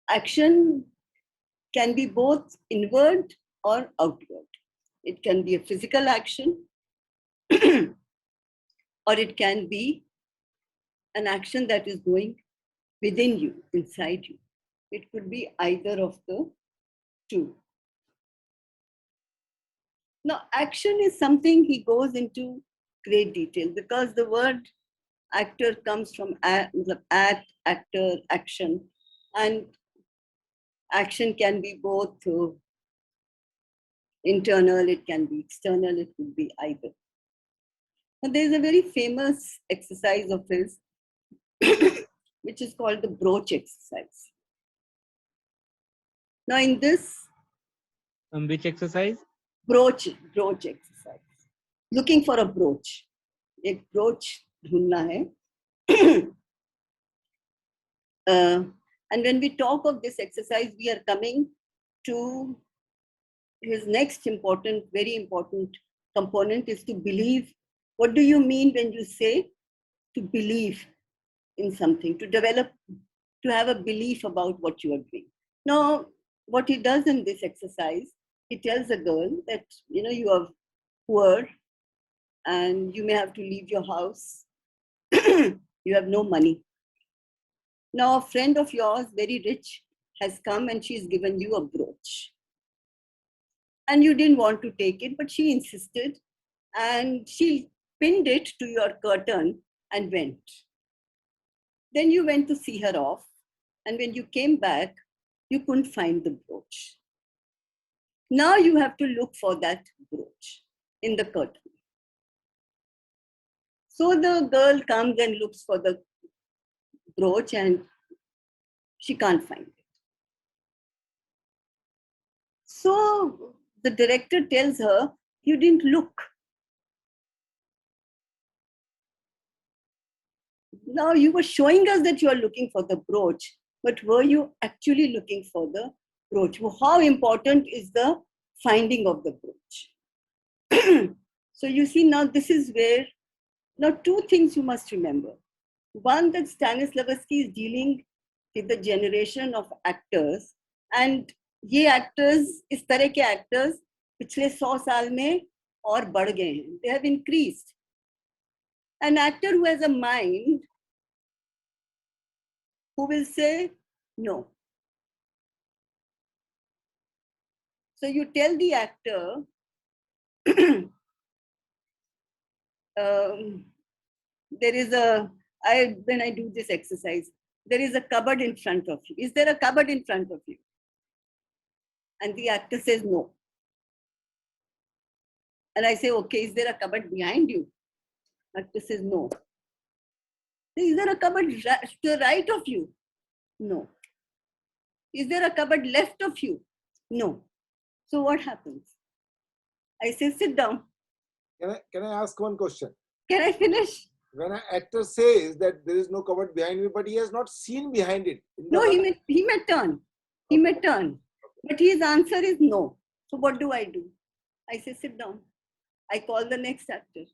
action can be both inward or outward. It can be a physical action or it can be an action that is going within you, inside you. It could be either of the two. Now, action is something he goes into great detail because the word actor comes from act, actor, action, and action can be both internal, it can be external, it could be either. And there's a very famous exercise of his, which is called the brooch exercise. Now, in this, which exercise? Brooch exercise. Looking for a brooch. एक brooch ढूंढना है. And when we talk of this exercise, we are coming to his next important, very important component is to believe. What do you mean when you say to believe in something, to develop, to have a belief about what you are doing? Now, what he does in this exercise, he tells a girl that, you know, you are poor and you may have to leave your house. You have no money. Now, a friend of yours, very rich, has come and she's given you a brooch. and you didn't want to take it, but she insisted, and she pinned it to your curtain and went. Then you went to see her off, and when you came back, you couldn't find the brooch. Now you have to look for that brooch in the curtain. So the girl comes and looks for the brooch, and she can't find it. So the director tells her, you didn't look. Now you were showing us that you are looking for the brooch, but were you actually looking for the brooch? How important is the finding of the brooch? So you see, now this is where, now two things you must remember. One, that Stanislavski is dealing with the generation of actors, and ये actors, इस तरह के actors पिछले 100 साल में और बढ़ गए हैं. They have increased. An actor who has a mind, who will say no. So you tell the actor, there is when I do this exercise, there is a cupboard in front of you. Is there a cupboard in front of you? And the actor says no. And I say, okay, is there a cupboard behind you? Actor says no. Is there a cupboard to the right of you? No. Is there a cupboard left of you? No. So what happens? I say, sit down. Can I ask one question? Can I finish? When an actor says that there is no cupboard behind me, but he has not seen behind it. No, he may turn. He may turn. But his answer is no. So what do? I say, sit down. I call the next actor.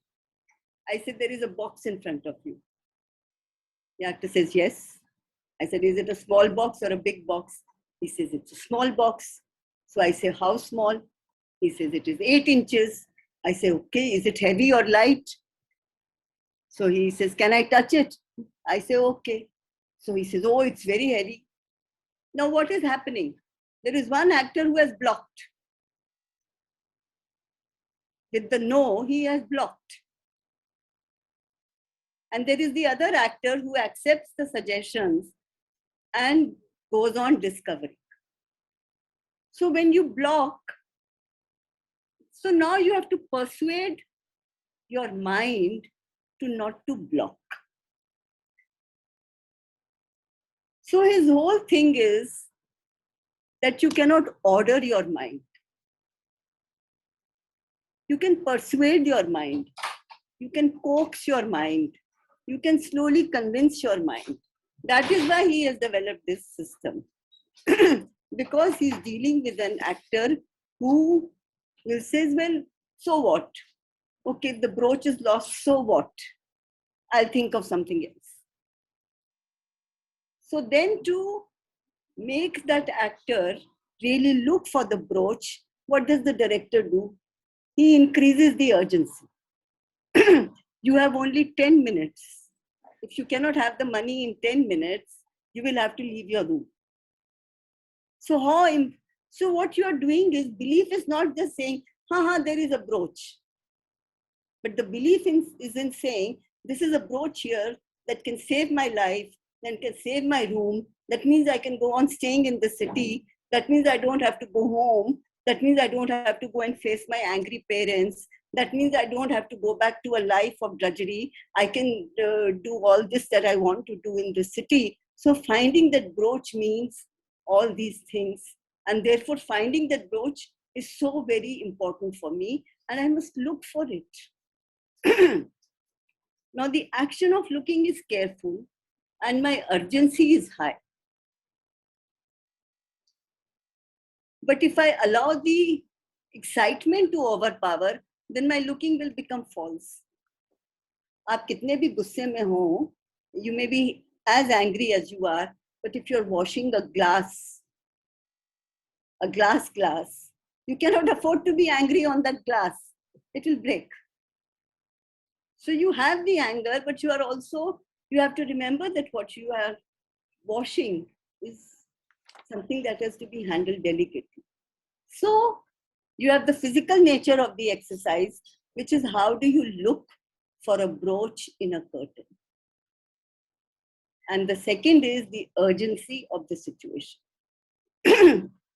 I said, there is a box in front of you. The actor says, yes. I said, is it a small box or a big box? He says, it's a small box. So I say, how small? He says, it is 8 inches. I say, okay, is it heavy or light? So he says, can I touch it? I say, okay. So he says, oh, it's very heavy. Now what is happening? There is one actor who has blocked. With the no, he has blocked. And there is the other actor who accepts the suggestions and goes on discovering. So when you block, so now you have to persuade your mind to not to block. So his whole thing is that you cannot order your mind. You can persuade your mind. You can coax your mind. You can slowly convince your mind. That is why he has developed this system. Because he's dealing with an actor who will say, well, so what? Okay, the brooch is lost, so what? I'll think of something else. So then to make that actor really look for the brooch, what does the director do? He increases the urgency. You have only 10 minutes. If you cannot have the money in 10 minutes, you will have to leave your room. So what you are doing is, belief is not just saying, there is a brooch. But the belief is in saying, this is a brooch here that can save my life, that can save my room. That means I can go on staying in the city. That means I don't have to go home. That means I don't have to go and face my angry parents. That means I don't have to go back to a life of drudgery. I can do all this that I want to do in the city. So finding that brooch means all these things. And therefore finding that brooch is so very important for me. And I must look for it. Now the action of looking is careful and my urgency is high. But if I allow the excitement to overpower, then my looking will become false. आप कितने भी गुस्से में हो, you may be as angry as you are, but if you're washing a glass, you cannot afford to be angry on that glass. It will break. So you have the anger, but you have to remember that what you are washing is something that has to be handled delicately. So You have the physical nature of the exercise, which is how do you look for a brooch in a curtain. And the second is the urgency of the situation.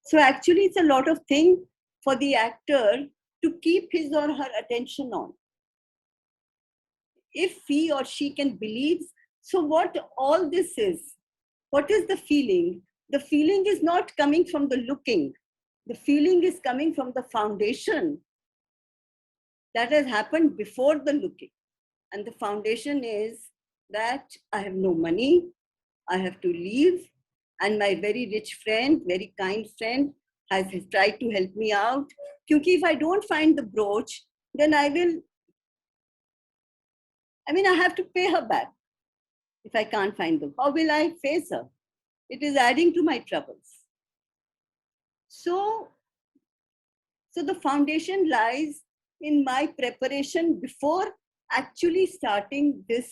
So actually, it's a lot of things for the actor to keep his or her attention on. If he or she can believe, so what all this is, what is the feeling? The feeling is not coming from the looking. The feeling is coming from the foundation that has happened before the looking. And the foundation is that I have no money, I have to leave, and my very rich friend, very kind friend, has tried to help me out. Because if I don't find the brooch, then I have to pay her back. If I can't find them, how will I face her? It is adding to my troubles. So the foundation lies in my preparation before actually starting this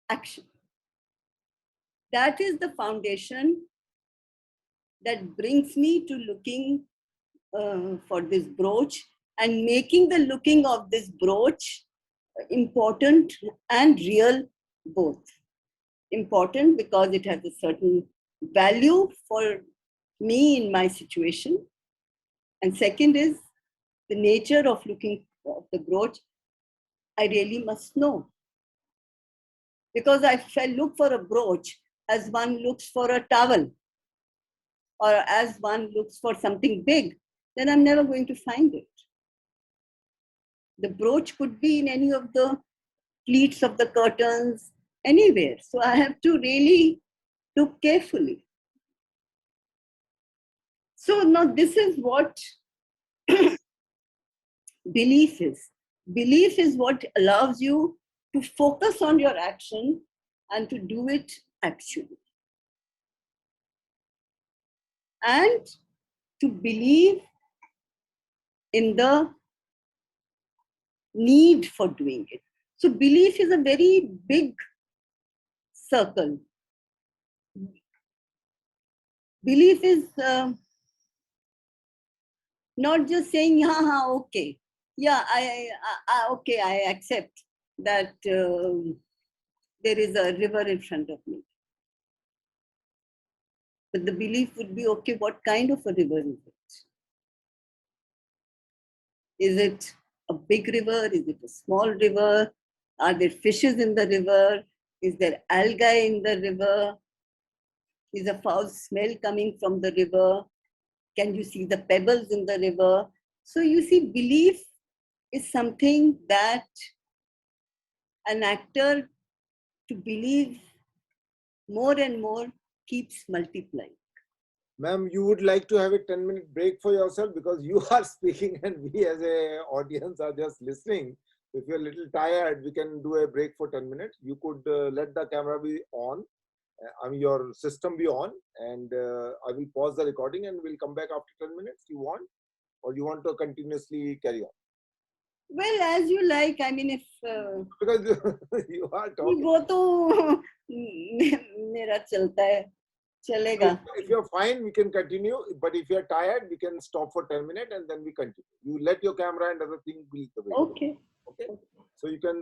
action. That is the foundation that brings me to looking for this brooch and making the looking of this brooch important and real both. Important because it has a certain value for me in my situation. And second is the nature of looking for the brooch. I really must know. Because if I look for a brooch as one looks for a towel or as one looks for something big, then I'm never going to find it. The brooch could be in any of the pleats of the curtains, anywhere. So I have to really look carefully. So now this is what belief is. Belief is what allows you to focus on your action and to do it actually. And to believe in the need for doing it. So belief is a very big circle. Belief is not just saying, okay. Yeah, okay, I accept that there is a river in front of me. But the belief would be, okay, what kind of a river is it? Is it a big river? Is it a small river? Are there fishes in the river? Is there algae in the river? Is a foul smell coming from the river? Can you see the pebbles in the river? So you see, belief is something that an actor, to believe more and more, keeps multiplying. Ma'am, you would like to have a 10-minute break for yourself because you are speaking and we as a audience are just listening. If you're a little tired, we can do a break for 10 minutes. You could let the camera be on, your system be on, and I will pause the recording and we'll come back after 10 minutes. You want? Or you want to continuously carry on? Well, as you like. I mean, if because you are talking. वो तो मेरा चलता है, चलेगा. If you're fine, we can continue. But if you're tired, we can stop for 10 minutes and then we continue. You let your camera and other things be the way. Okay. Okay. So you can,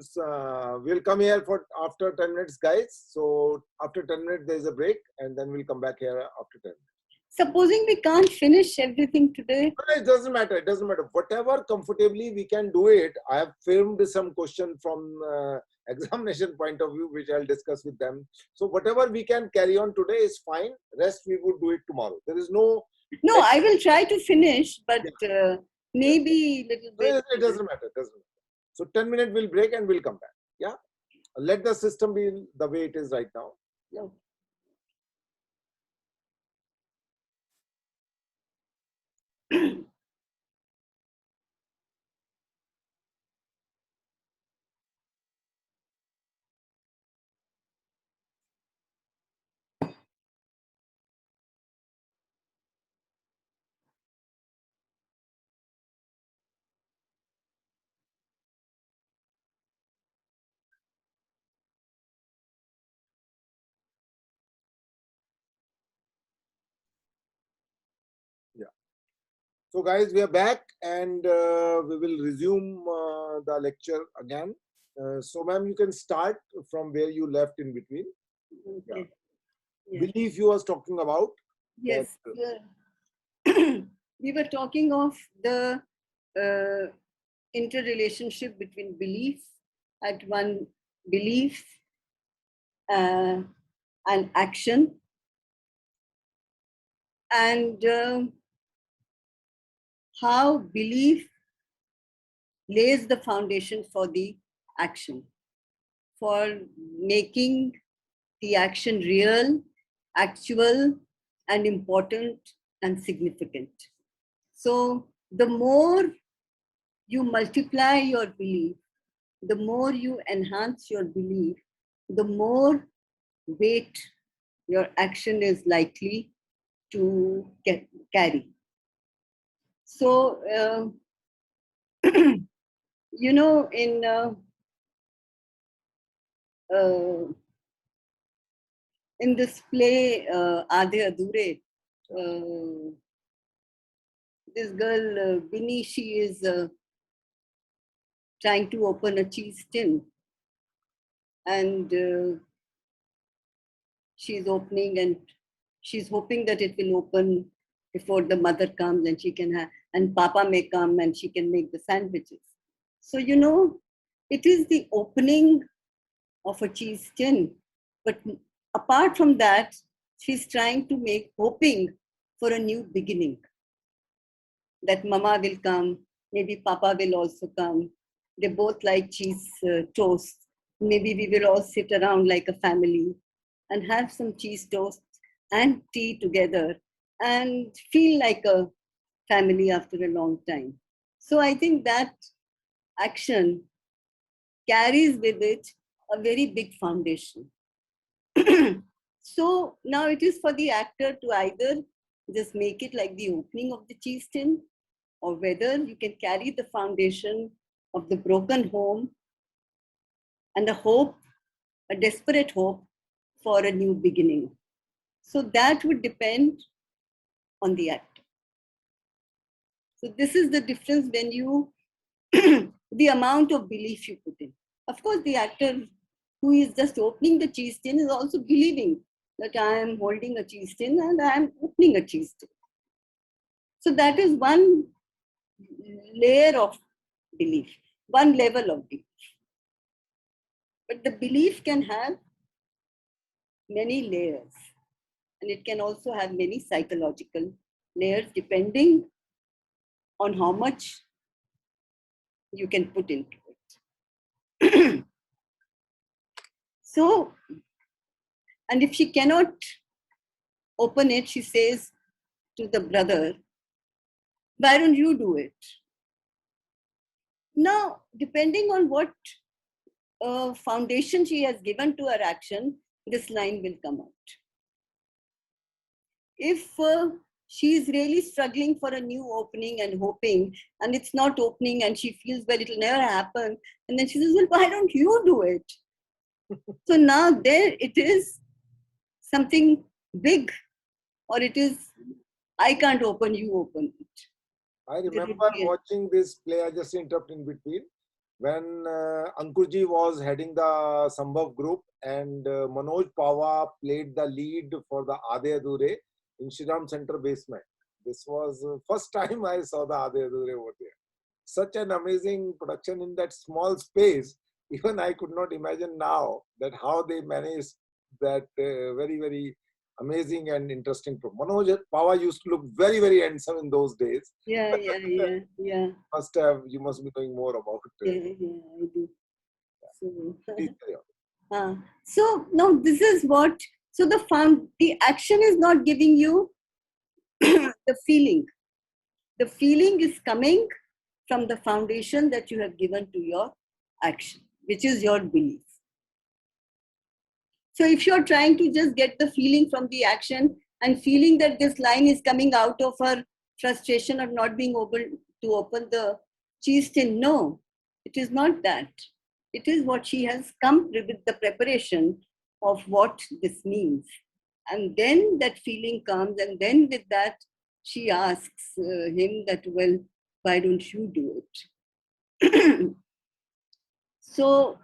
we'll come here for after 10 minutes, guys. So after 10 minutes, there's a break and then we'll come back here after 10 minutes. Supposing we can't finish everything today? No, it doesn't matter. It doesn't matter. Whatever comfortably we can do it. I have filmed some question from examination point of view, which I'll discuss with them. So whatever we can carry on today is fine. Rest we would do it tomorrow. There is no. No, I will try to finish, but maybe little bit. It doesn't matter. It doesn't matter. So 10 minutes we'll break and we'll come back. Yeah. Let the system be the way it is right now. No. So guys, we are back and we will resume the lecture again. So ma'am, you can start from where you left in between. Okay. Yeah. Belief you was talking about. Yes. We were talking of the interrelationship between belief at one belief and action, and how belief lays the foundation for the action, for making the action real, actual, and important and significant. So the more you multiply your belief, the more you enhance your belief, the more weight your action is likely to carry. So, you know, in this play, Aadhe Adhure, this girl, Binny, she is trying to open a cheese tin. And she's opening and she's hoping that it will open before the mother comes and she can have, and Papa may come and she can make the sandwiches. So, you know, it is the opening of a cheese tin. But apart from that, she's trying to make, hoping for a new beginning. That Mama will come, maybe Papa will also come. They both like cheese toast. Maybe we will all sit around like a family and have some cheese toast and tea together and feel like a family after a long time. So I think that action carries with it a very big foundation. So now it is for the actor to either just make it like the opening of the cheese tin, or whether you can carry the foundation of the broken home and a hope, a desperate hope for a new beginning. So that would depend on the actor. So this is the difference when you, the amount of belief you put in. Of course, the actor who is just opening the cheese tin is also believing that I am holding a cheese tin and I am opening a cheese tin. So that is one layer of belief, one level of belief. But the belief can have many layers, and it can also have many psychological layers depending on how much you can put into it. So, and if she cannot open it, she says to the brother, why don't you do it? Now, depending on what foundation she has given to her action, this line will come out. If she is really struggling for a new opening and hoping, and it's not opening, and she feels, well, it'll never happen, and then she says, well, why don't you do it? So now there it is something big, or it is, I can't open, you open it. I remember watching this play, I just interrupt in between, when Ankurji was heading the Sambhav group and Manoj Pava played the lead for the Aadhe Adhure in Shriram Center basement. This was first time I saw the Aadhe Adhure over there. Such an amazing production in that small space. Even I could not imagine now that how they managed that very, very amazing and interesting program. Manoj Pava used to look very, very handsome in those days. Yeah. You must be knowing more about it. Yeah, I do. So now this is what, so the action is not giving you the feeling. The feeling is coming from the foundation that you have given to your action, which is your belief. So if you're trying to just get the feeling from the action and feeling that this line is coming out of her frustration of not being able to open the cheese tin, no, it is not that. It is what she has come with the preparation of what this means. And then that feeling comes, and then with that, she asks him that, well, why don't you do it? So,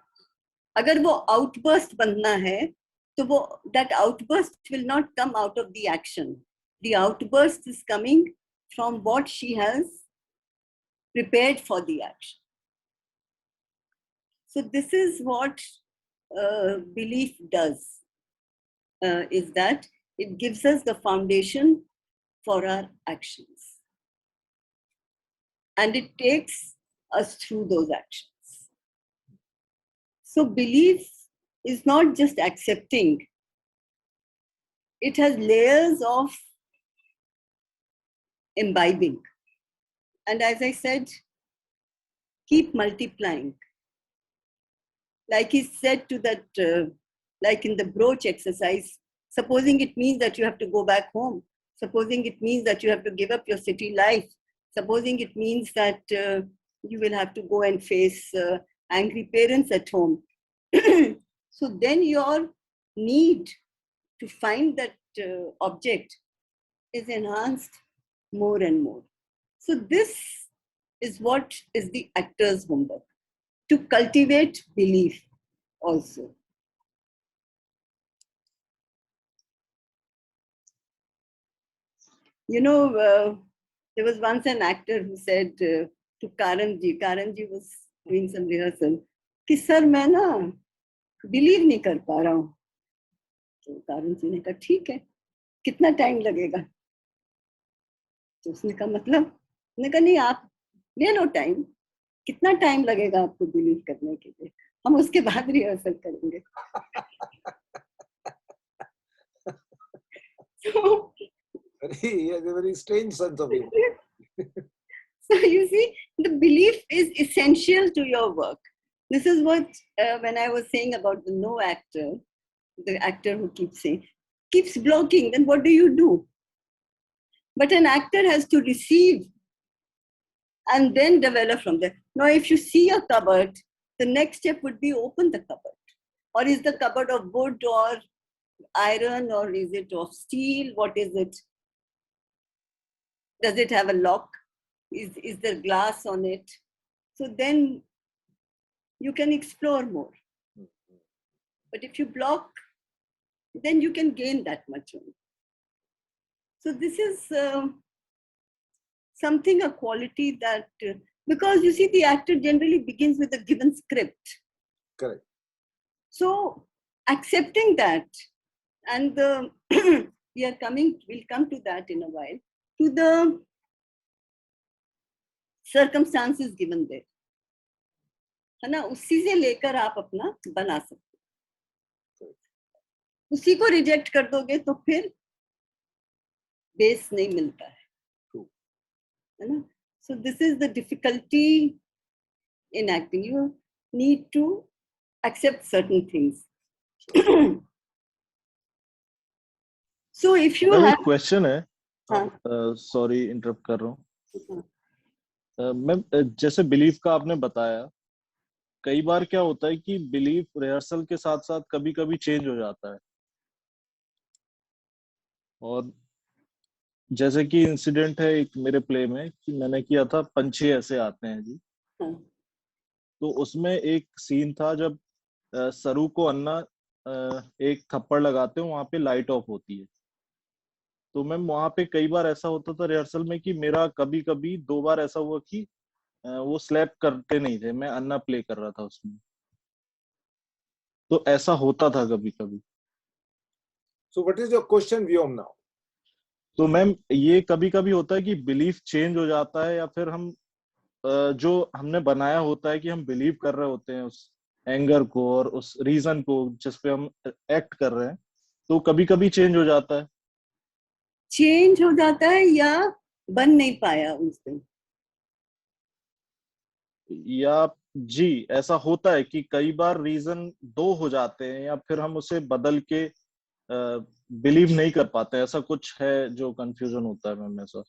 अगर वो outburst बनना है, तो वो that outburst will not come out of the action. The outburst is coming from what she has prepared for the action. So this is what belief does, is that it gives us the foundation for our actions. And it takes us through those actions. So belief is not just accepting. It has layers of imbibing. And as I said, keep multiplying. Like he said to that, like in the brooch exercise, supposing it means that you have to go back home, supposing it means that you have to give up your city life, supposing it means that you will have to go and face angry parents at home. So then your need to find that object is enhanced more and more. So this is what is the actor's homework, to cultivate belief also. You know, there was once an actor who said to Karanji was doing some rehearsal, कि sir मैं ना believe नहीं कर पा रहा हूँ. तो कारणजी ने कहा ठीक है, कितना टाइम लगेगा? तो उसने कहा मतलब? उसने कहा नहीं, आप ले लो टाइम, कितना टाइम लगेगा आपको बिलीव करने के लिए, हम उसके बाद रिहर्सल करेंगे. So, he has a very strange sense of humor. So you see, the belief is essential to your work. This is what, when I was saying about the no actor, the actor who keeps blocking, then what do? But an actor has to receive and then develop from there. Now, if you see a cupboard, the next step would be open the cupboard. Or is the cupboard of wood or iron, or is it of steel? What is it? Does it have a lock? Is there glass on it? So then you can explore more. But if you block, then you can gain that much only. So this is something, a quality that, because you see, the actor generally begins with a given script. Correct. So accepting that, and we'll come to that in a while, to the circumstances given there. है ना, उसी से लेकर आप अपना बना सकते हो. उसी को रिजेक्ट कर दोगे तो फिर बेस नहीं मिलता है ना. So this is the difficulty in acting. You need to accept certain things. So if you have question है, सॉरी इंटरप्ट कर रहा हूँ. मैम, जैसे बिलीफ का आपने बताया, कई बार क्या होता है कि बिलीफ रिहर्सल के साथ साथ कभी कभी चेंज हो जाता है. और जैसे कि इंसिडेंट है एक मेरे प्ले में कि मैंने किया था पंछी ऐसे आते हैं जी. तो उसमें एक सीन था जब सरू को अन्ना एक थप्पड़ लगाते हैं, वहां पे लाइट ऑफ होती है. तो मैम वहां पे कई बार ऐसा होता था रिहर्सल में कि मेरा कभी कभी 2 बार ऐसा हुआ कि वो स्लैप करते नहीं थे, मैं अन्ना प्ले कर रहा था उसमें. तो ऐसा होता था कभी कभी. So what is your question, Vyom, now? तो मैम ये कभी कभी होता है कि बिलीफ चेंज हो जाता है, या फिर हम जो हमने बनाया होता है कि हम बिलीव कर रहे होते हैं उस एंगर को और उस रीजन को जिस पे हम एक्ट कर रहे हैं, तो कभी कभी चेंज हो जाता है. चेंज हो जाता है या बन नहीं पाया उस दिन, या जी ऐसा होता है कि कई बार रीजन 2 हो जाते हैं, या फिर हम उसे बदल के बिलीव नहीं कर पाते. ऐसा कुछ है जो कंफ्यूजन होता है मैम ऐसा?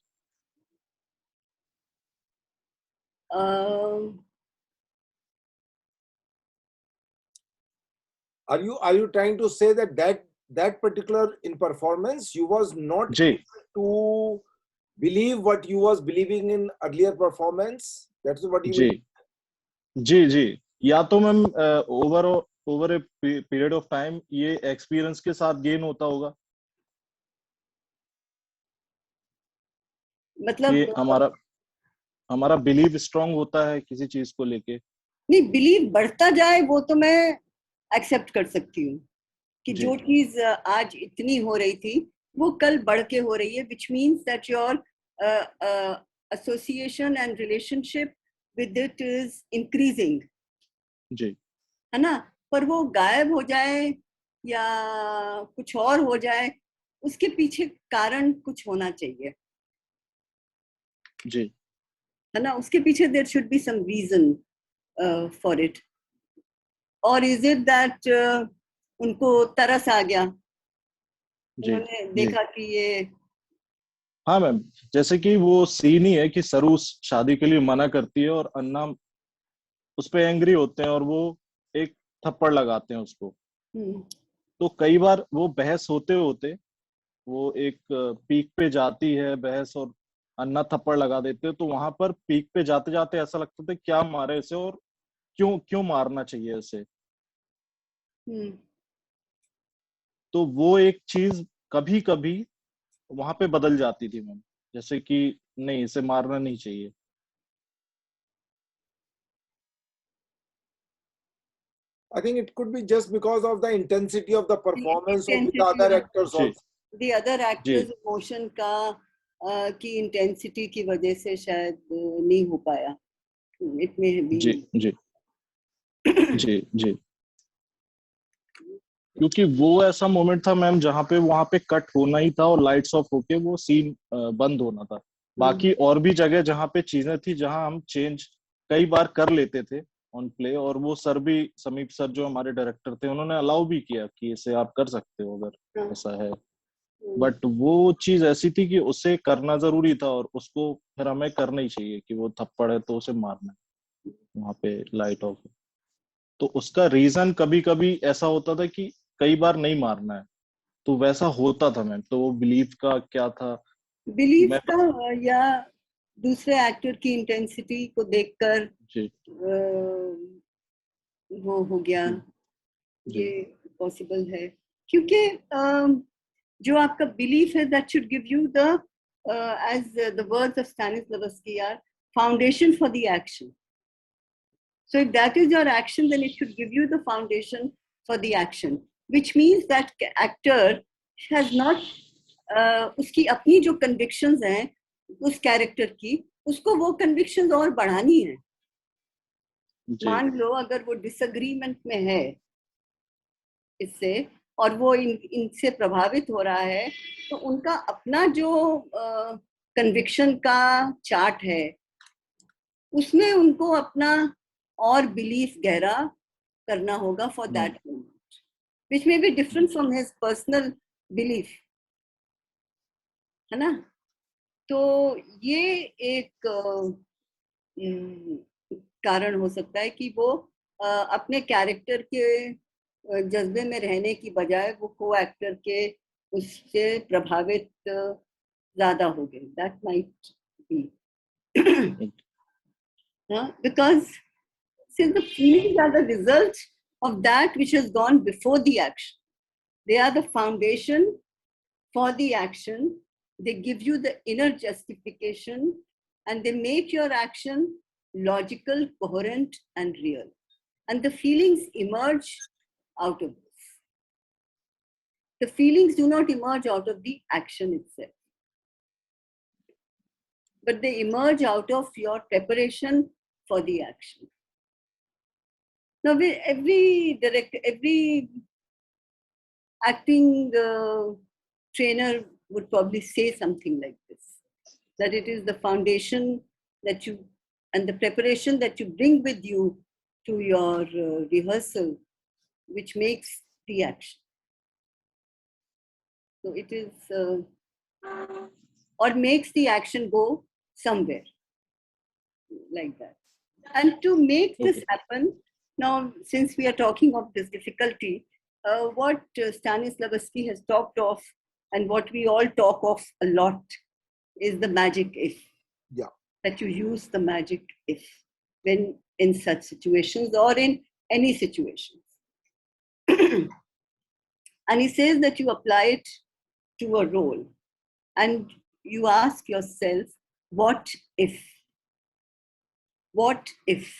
Are you trying to say that particular in performance you was not ji to believe what you was believing in earlier performance. That's what you ji mean. जी जी, या तो ma'am over a period of time ये experience के साथ gain होता होगा कि मतलब हमारा बिलीव स्ट्रांग होता है किसी चीज को लेके। नहीं, बिलीव बढ़ता जाए वो तो मैं एक्सेप्ट कर सकती हूँ कि जी जो चीज आज इतनी हो रही थी वो कल बढ़ के हो रही है, which means that your association and relationship with it is increasing, जी है ना। पर वो गायब हो जाए या कुछ और हो जाए, उसके पीछे कारण कुछ होना चाहिए, जी है ना। उसके पीछे there should be some reason for it. or is it that उनको तरस आ गया, जी उन्होंने जी। देखा कि ये हाँ मैम, जैसे कि वो सीन ही है कि सरू शादी के लिए मना करती है और अन्ना उस पे एंग्री होते हैं और वो एक थप्पड़ लगाते हैं उसको। तो कई बार वो बहस होते होते वो एक पीक पे जाती है बहस और अन्ना थप्पड़ लगा देते हैं। तो वहां पर पीक पे जाते जाते ऐसा लगता था क्या मारे इसे और क्यों क्यों मारना चाहिए इसे। तो वो एक चीज कभी कभी वहां पे बदल जाती थी मैम, जैसे कि नहीं इसे मारना नहीं चाहिए। I think it could be just because of the intensity of the performance of the intensity other of actors ji also. the other ji actors emotion का की इंटेंसिटी की वजह से शायद नहीं हो पाया, it may have ji been. जी जी जी। क्योंकि वो ऐसा मोमेंट था मैम जहाँ पे वहां पे कट होना ही था और लाइट्स ऑफ होके वो सीन बंद होना था। बाकी और भी जगह जहाँ पे चीजें थी जहाँ हम चेंज कई बार कर लेते थे ऑन प्ले, और वो सर भी समीप सर जो हमारे डायरेक्टर थे उन्होंने अलाउ भी किया कि इसे आप कर सकते हो अगर ऐसा है। बट वो चीज ऐसी थी कि उसे करना जरूरी था और उसको फिर हमें करना ही चाहिए कि वो थप्पड़ है तो उसे मारना है वहां पे लाइट ऑफ। तो उसका रीजन कभी कभी ऐसा होता था कि कई बार नहीं मारना है, तो वैसा होता था मैम। तो वो बिलीफ का क्या था बिलीफ मैं का या दूसरे एक्टर की इंटेंसिटी को देखकर जी वो हो गया, जी ये पॉसिबल है। क्योंकि जो आपका बिलीफ है that should give you the as the words of Stanislavski are foundation for the action. So if that is your action, then it should give you the foundation for the action, which means that actor has not उसकी अपनी जो convictions हैं उस character की, उसको वो convictions और बढ़ानी है। मान लो अगर वो disagreement में है इससे और वो इनसे प्रभावित हो रहा है, तो उनका अपना जो कन्विक्शन का चार्ट है उसमें उनको अपना और बिलीफ गहरा करना होगा for that moment, which may be different from his personal belief, है ना। तो ये एक कारण हो सकता है कि वो अपने कैरेक्टर के जज्बे में रहने की बजाय वो को एक्टर के उससे प्रभावित ज्यादा हो गए। That might be because since the feelings are the result of that which has gone before the action, they are the foundation for the action. They give you the inner justification and they make your action logical, coherent and real, and the feelings emerge out of this. The feelings do not emerge out of the action itself, but they emerge out of your preparation for the action. Now, every director, every acting trainer would probably say something like this, that it is the foundation that you and the preparation that you bring with you to your rehearsal which makes the action. So it is or makes the action go somewhere like that. And to make this happen, now since we are talking of this difficulty, what Stanislavski has talked of and what we all talk of a lot is the magic if. Yeah. That you use the magic if when in such situations or in any situations. And he says that you apply it to a role and you ask yourself, what if? What if?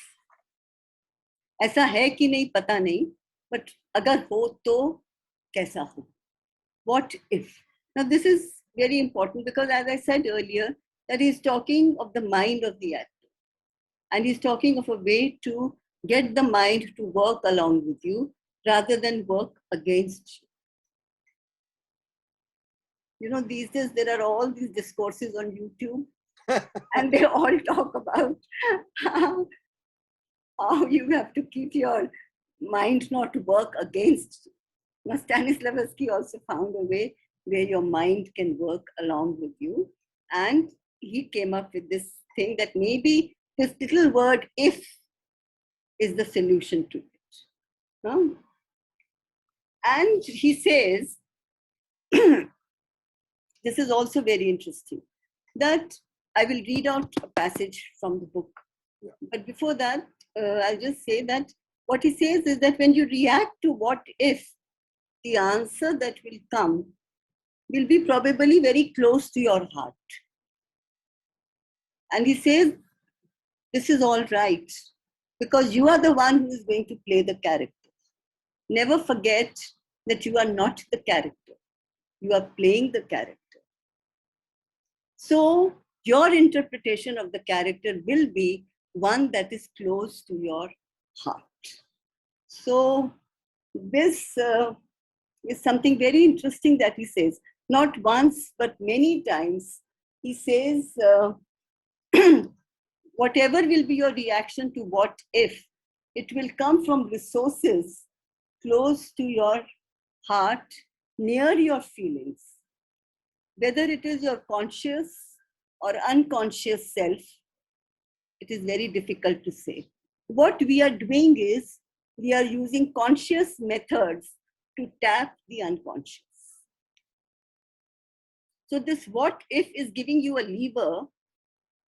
ऐसा है कि नहीं पता नहीं, but अगर हो तो कैसा हो? What if? Now this is very important because, as I said earlier, that he's talking of the mind of the actor. And he's talking of a way to get the mind to work along with you rather than work against you. You know, these days there are all these discourses on YouTube and they all talk about how you have to keep your mind not to work against you. Now, Stanislavski also found a way where your mind can work along with you. And he came up with this thing that maybe this little word if is the solution to it. No? And he says, this is also very interesting, that I will read out a passage from the book. Yeah. But before that, I'll just say that what he says is that when you react to what if, the answer that will come will be probably very close to your heart. And he says, this is all right, because you are the one who is going to play the character. Never forget that you are not the character. You are playing the character. So your interpretation of the character will be one that is close to your heart. So this is something very interesting that he says. Not once, but many times. He says, whatever will be your reaction to what if, it will come from resources close to your heart, near your feelings. Whether it is your conscious or unconscious self, it is very difficult to say. What we are doing is, we are using conscious methods to tap the unconscious. So this what if is giving you a lever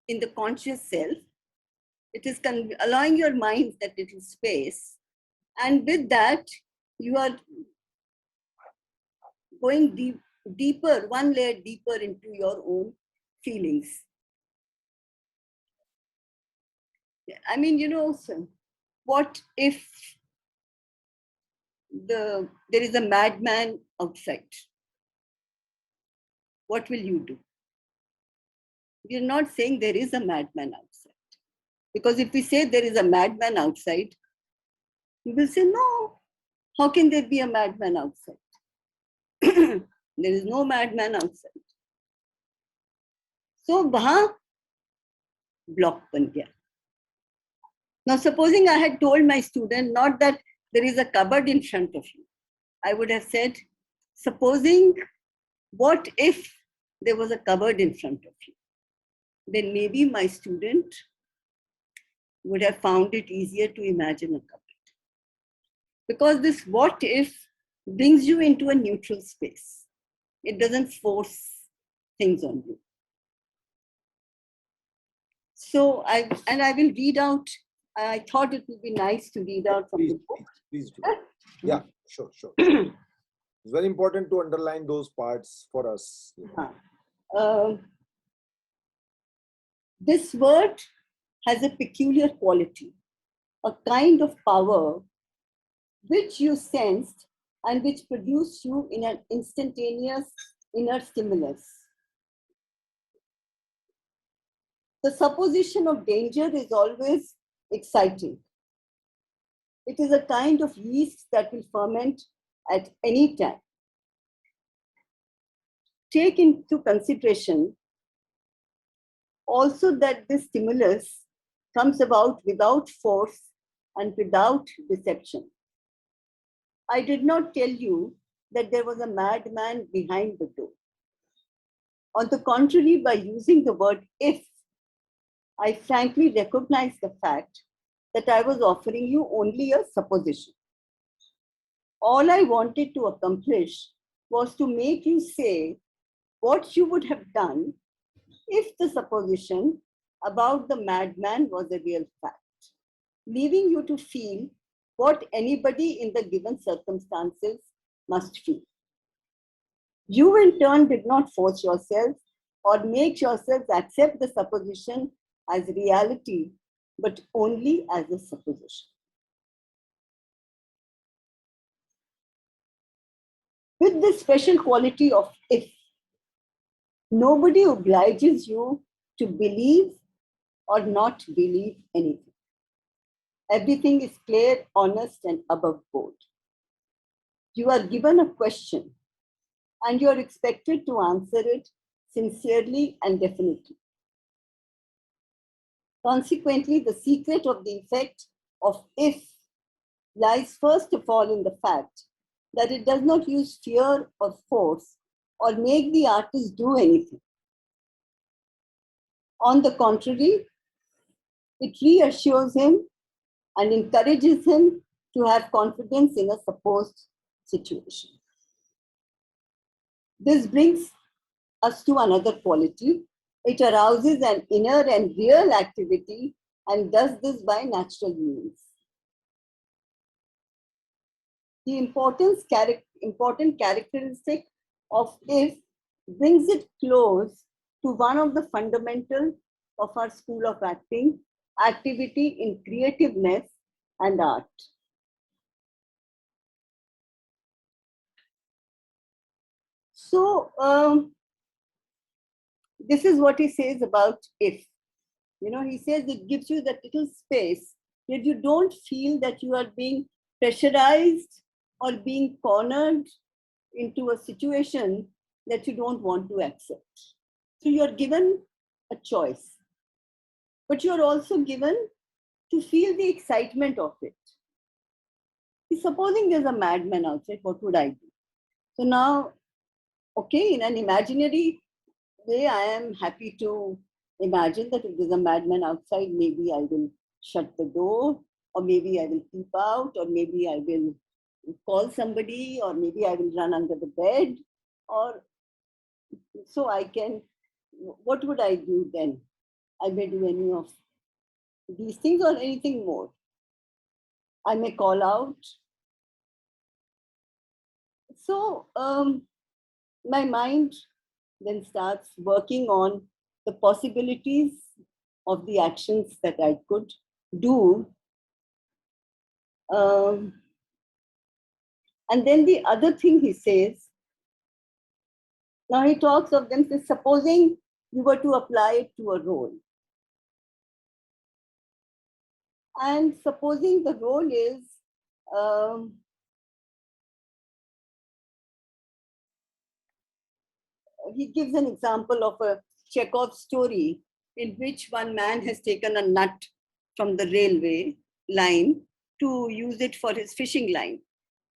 in the conscious self. It is allowing your mind that little space. And with that, you are going deeper, one layer deeper into your own feelings. I mean, you know, what if there is a madman outside? What will you do? We are not saying there is a madman outside. Because if we say there is a madman outside, you will say, no, how can there be a madman outside? There is no madman outside. So, wahan block ban gaya. Now, supposing I had told my student not that there is a cupboard in front of you, I would have said, supposing what if there was a cupboard in front of you? Then maybe my student would have found it easier to imagine a cupboard. Because this what if brings you into a neutral space. It doesn't force things on you. So I will read out, I thought it would be nice to read out from the book. Please do. Yeah, sure. It's very important to underline those parts for us. This word has a peculiar quality, a kind of power which you sensed and which produced you in an instantaneous inner stimulus. The supposition of danger is always exciting. It is a kind of yeast that will ferment at any time. Take into consideration also that this stimulus comes about without force and without deception. I did not tell you that there was a madman behind the door. On the contrary, by using the word if, I frankly recognize the fact that I was offering you only a supposition. All I wanted to accomplish was to make you say what you would have done if the supposition about the madman was a real fact, leaving you to feel what anybody in the given circumstances must feel. You in turn did not force yourself or make yourselves accept the supposition as reality, but only as a supposition. With this special quality of if, nobody obliges you to believe or not believe anything. Everything is clear, honest, and above board. You are given a question and you are expected to answer it sincerely and definitely. Consequently, the secret of the effect of if lies first of all in the fact that it does not use fear or force or make the artist do anything. On the contrary, it reassures him and encourages him to have confidence in a supposed situation. This brings us to another quality. It arouses an inner and real activity and does this by natural means. The important characteristic of if brings it close to one of the fundamentals of our school of acting, activity in creativeness and art. So, this is what he says about if. He says it gives you that little space that you don't feel that you are being pressurized or being cornered into a situation that you don't want to accept. So you're given a choice, but you're also given to feel the excitement of it. Supposing there's a madman outside, what would I do? So now, okay, in an imaginary way, I am happy to imagine that if there's a madman outside, maybe I will shut the door, or maybe I will peep out, or maybe I will call somebody, or maybe I will run under the bed, or so I can, what would I do then? I may do any of these things or anything more. I may call out. So my mind then starts working on the possibilities of the actions that I could do. And then the other thing he says, now he talks of them, says, supposing you were to apply it to a role. And supposing the role is, he gives an example of a Chekhov story in which one man has taken a nut from the railway line to use it for his fishing line.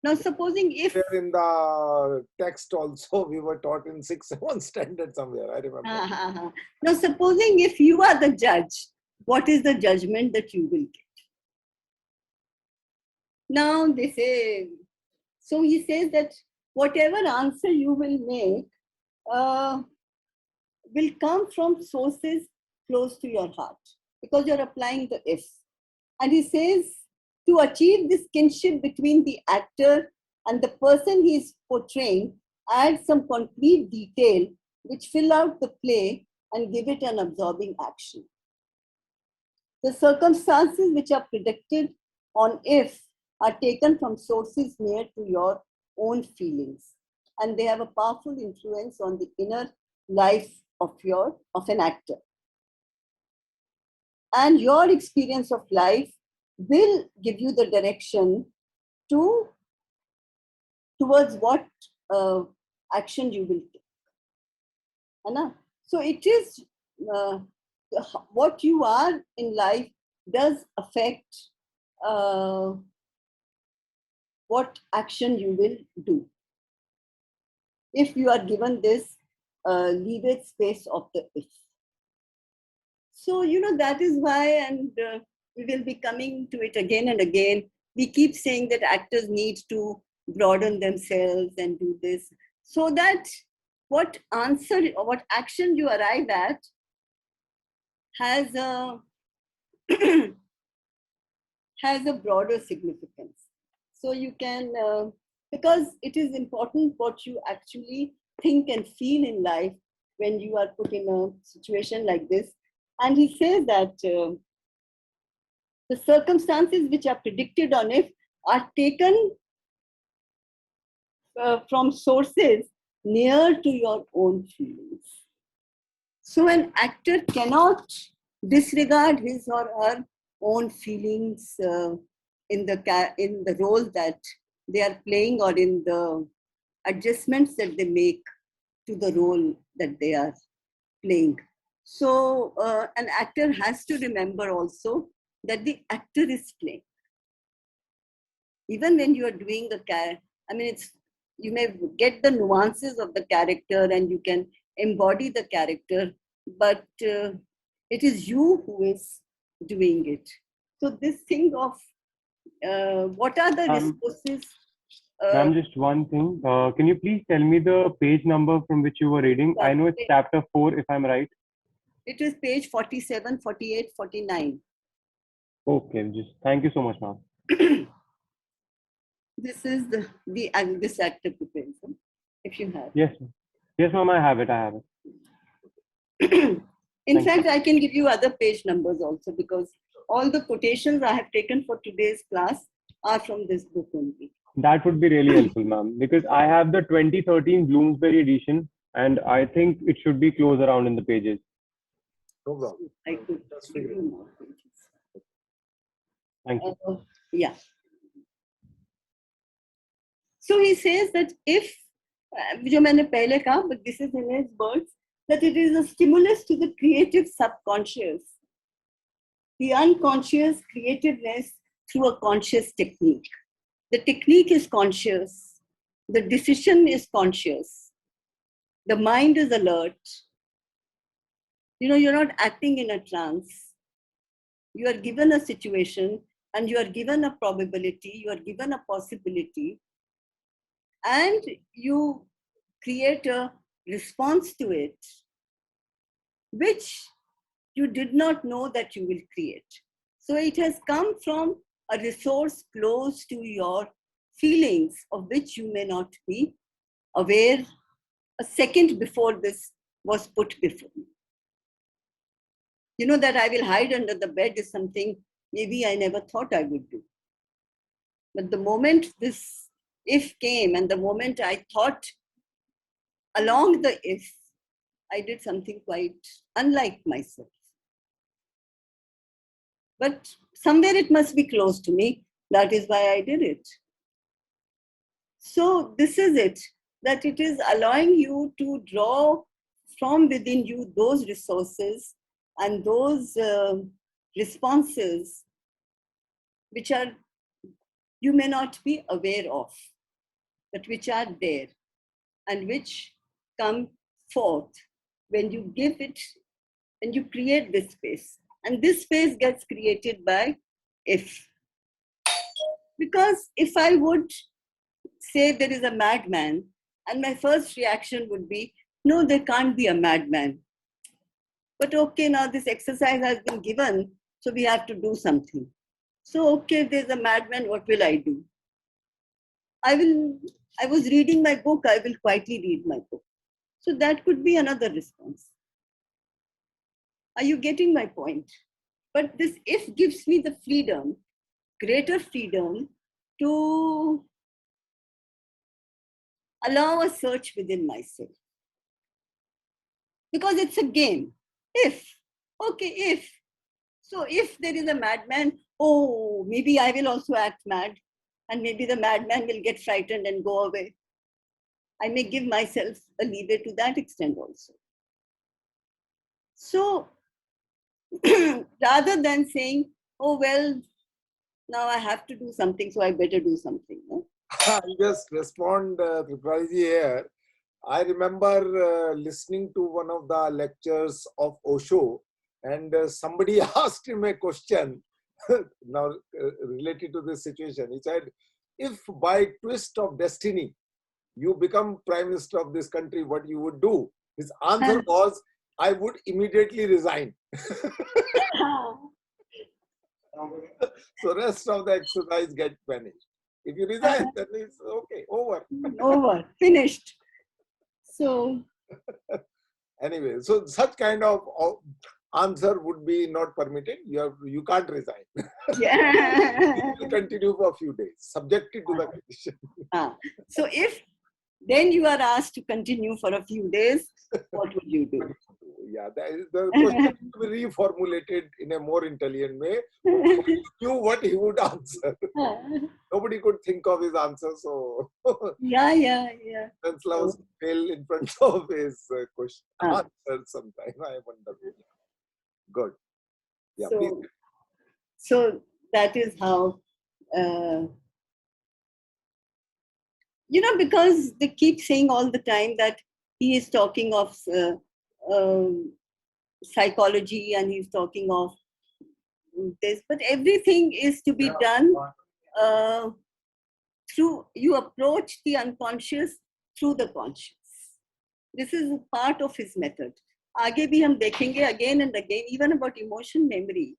Now, supposing if... In the text also, we were taught in 6-7 standard somewhere, I remember. Now, supposing if you are the judge, what is the judgment that you will get? Now, they say, so he says that whatever answer you will make will come from sources close to your heart because you're applying the if. And he says, to achieve this kinship between the actor and the person he is portraying, add some concrete detail which fill out the play and give it an absorbing action. The circumstances which are predicted on if are taken from sources near to your own feelings, and they have a powerful influence on the inner life of an actor. And your experience of life will give you the direction towards what action you will take. So it is what you are in life does affect what action you will do. If you are given this leeway space of the if. So, that is why, and we will be coming to it again and again. We keep saying that actors need to broaden themselves and do this so that what answer or what action you arrive at has a has a broader significance. So you can, because it is important what you actually think and feel in life when you are put in a situation like this. And he says that the circumstances which are predicted on it are taken from sources near to your own feelings. So an actor cannot disregard his or her own feelings in the role that they are playing, or in the adjustments that they make to the role that they are playing. So an actor has to remember also that the actor is playing. Even when you are doing the character, I mean, you may get the nuances of the character and you can embody the character, but it is you who is doing it. So this thing of what are the resources? Ma'am, just one thing. Can you please tell me the page number from which you were reading? I know it's chapter 4, if I'm right. It is page 47, 48, 49. Okay, just thank you so much, ma'am. This is this actor preparation, if you have. Yes, yes, ma'am, I have it. In fact, I can give you other page numbers also, because all the quotations I have taken for today's class are from this book only. That would be really helpful, ma'am, because I have the 2013 Bloomsbury edition, and I think it should be close around in the pages. No problem. I could give you more pages. Thank you. Yeah. So he says that if, जो मैंने पहले कहा, but this is in his words, that it is a stimulus to the creative subconscious, the unconscious creativeness through a conscious technique. The technique is conscious, the decision is conscious, the mind is alert. You know, you're not acting in a trance. You are given a situation and you are given a probability, you are given a possibility, and you create a response to it, which you did not know that you will create. So it has come from a resource close to your feelings, of which you may not be aware a second before this was put before you. You know, that I will hide under the bed is something maybe I never thought I would do. But the moment this if came, and the moment I thought along the if, I did something quite unlike myself. But somewhere it must be close to me. That is why I did it. So this is it, that it is allowing you to draw from within you those resources and those responses which are you may not be aware of, but which are there and which come forth when you give it and you create this space. And this space gets created by if. Because if I would say there is a madman, and my first reaction would be, no, there can't be a madman. But okay, now this exercise has been given, so we have to do something. So okay, there's a madman, what will I do? I was reading my book, I will quietly read my book. So that could be another response. Are you getting my point? But this if gives me the freedom, greater freedom, to allow a search within myself. Because it's a game. If, okay, if. So if there is a madman, oh, maybe I will also act mad, and maybe the madman will get frightened and go away. I may give myself a leeway to that extent also. So rather than saying, oh, well, now I have to do something, so I better do something. No? I'll just respond, Tripurari here. I remember listening to one of the lectures of Osho, and somebody asked him a question now related to this situation. He said, if by twist of destiny you become Prime Minister of this country, what you would do? His answer was, I would immediately resign. So rest of the exercise get vanished. If you resign, then it's okay, over. Over, finished. So Anyway, so such kind of answer would be not permitted. You can't resign. yeah. You will continue for a few days, subjected to the condition. So if then you are asked to continue for a few days, what would you do? Yeah, the question will be reformulated in a more intelligent way. Nobody knew what he would answer. Nobody could think of his answer, so yeah. Stanislaus fell in front of his question answer sometime. I wonder. Good. Yeah, so, please. So that is how, because they keep saying all the time that he is talking of psychology and he's talking of this, but everything is to be done through, you approach the unconscious through the conscious. This is part of his method. आगे भी हम देखेंगे again and again, even about emotion memory.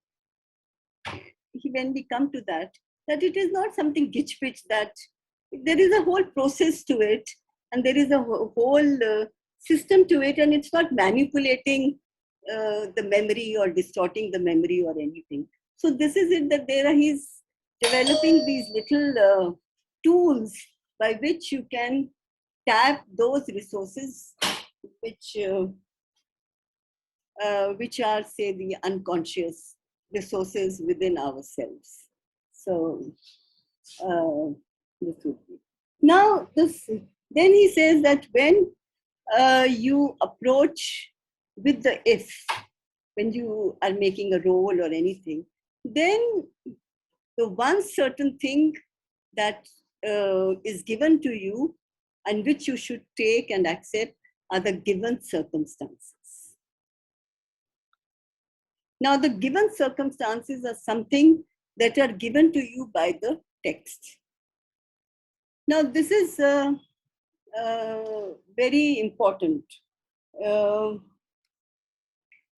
When we come to that it is not something gitch-pitch, that there is a whole process to it, and there is a whole system to it, and it's not manipulating the memory or distorting the memory or anything. So this is it, that he's developing these little tools by which you can tap those resources which are, say, the unconscious resources within ourselves. So this would be. Now, then he says that when you approach with the if, when you are making a role or anything, then the one certain thing that is given to you and which you should take and accept are the given circumstances. Now, the given circumstances are something that are given to you by the text. Now, this is very important.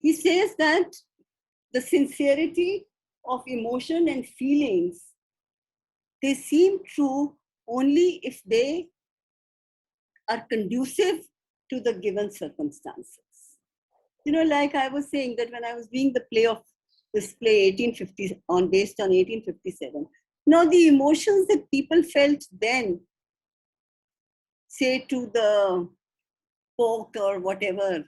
He says that the sincerity of emotion and feelings, they seem true only if they are conducive to the given circumstances. Like I was saying, that when I was doing the play of this play 1850 based on 1857, now the emotions that people felt then, say to the pork or whatever,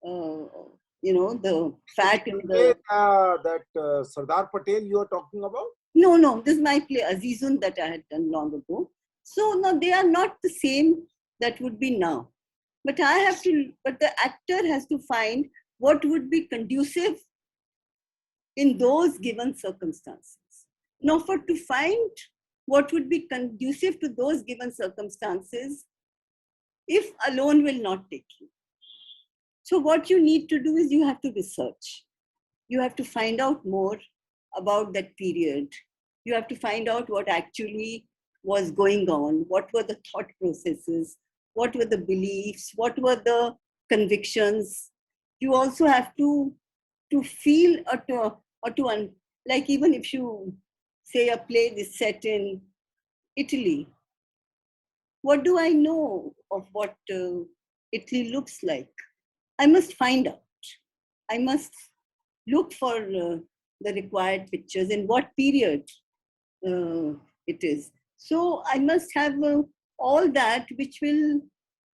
the fat in the... That Sardar Patel you are talking about? No, this is my play, Azizun, that I had done long ago. So no, they are not the same that would be now. But the actor has to find what would be conducive in those given circumstances. Now, to find what would be conducive to those given circumstances, if alone will not take you. So what you need to do is you have to research. You have to find out more about that period. You have to find out what actually was going on, what were the thought processes, what were the beliefs, what were the convictions. You also have to feel like even if you say a play is set in Italy, what do I know of what Italy looks like? I must find out. I must look for the required pictures, in what period it is. So I must have all that which will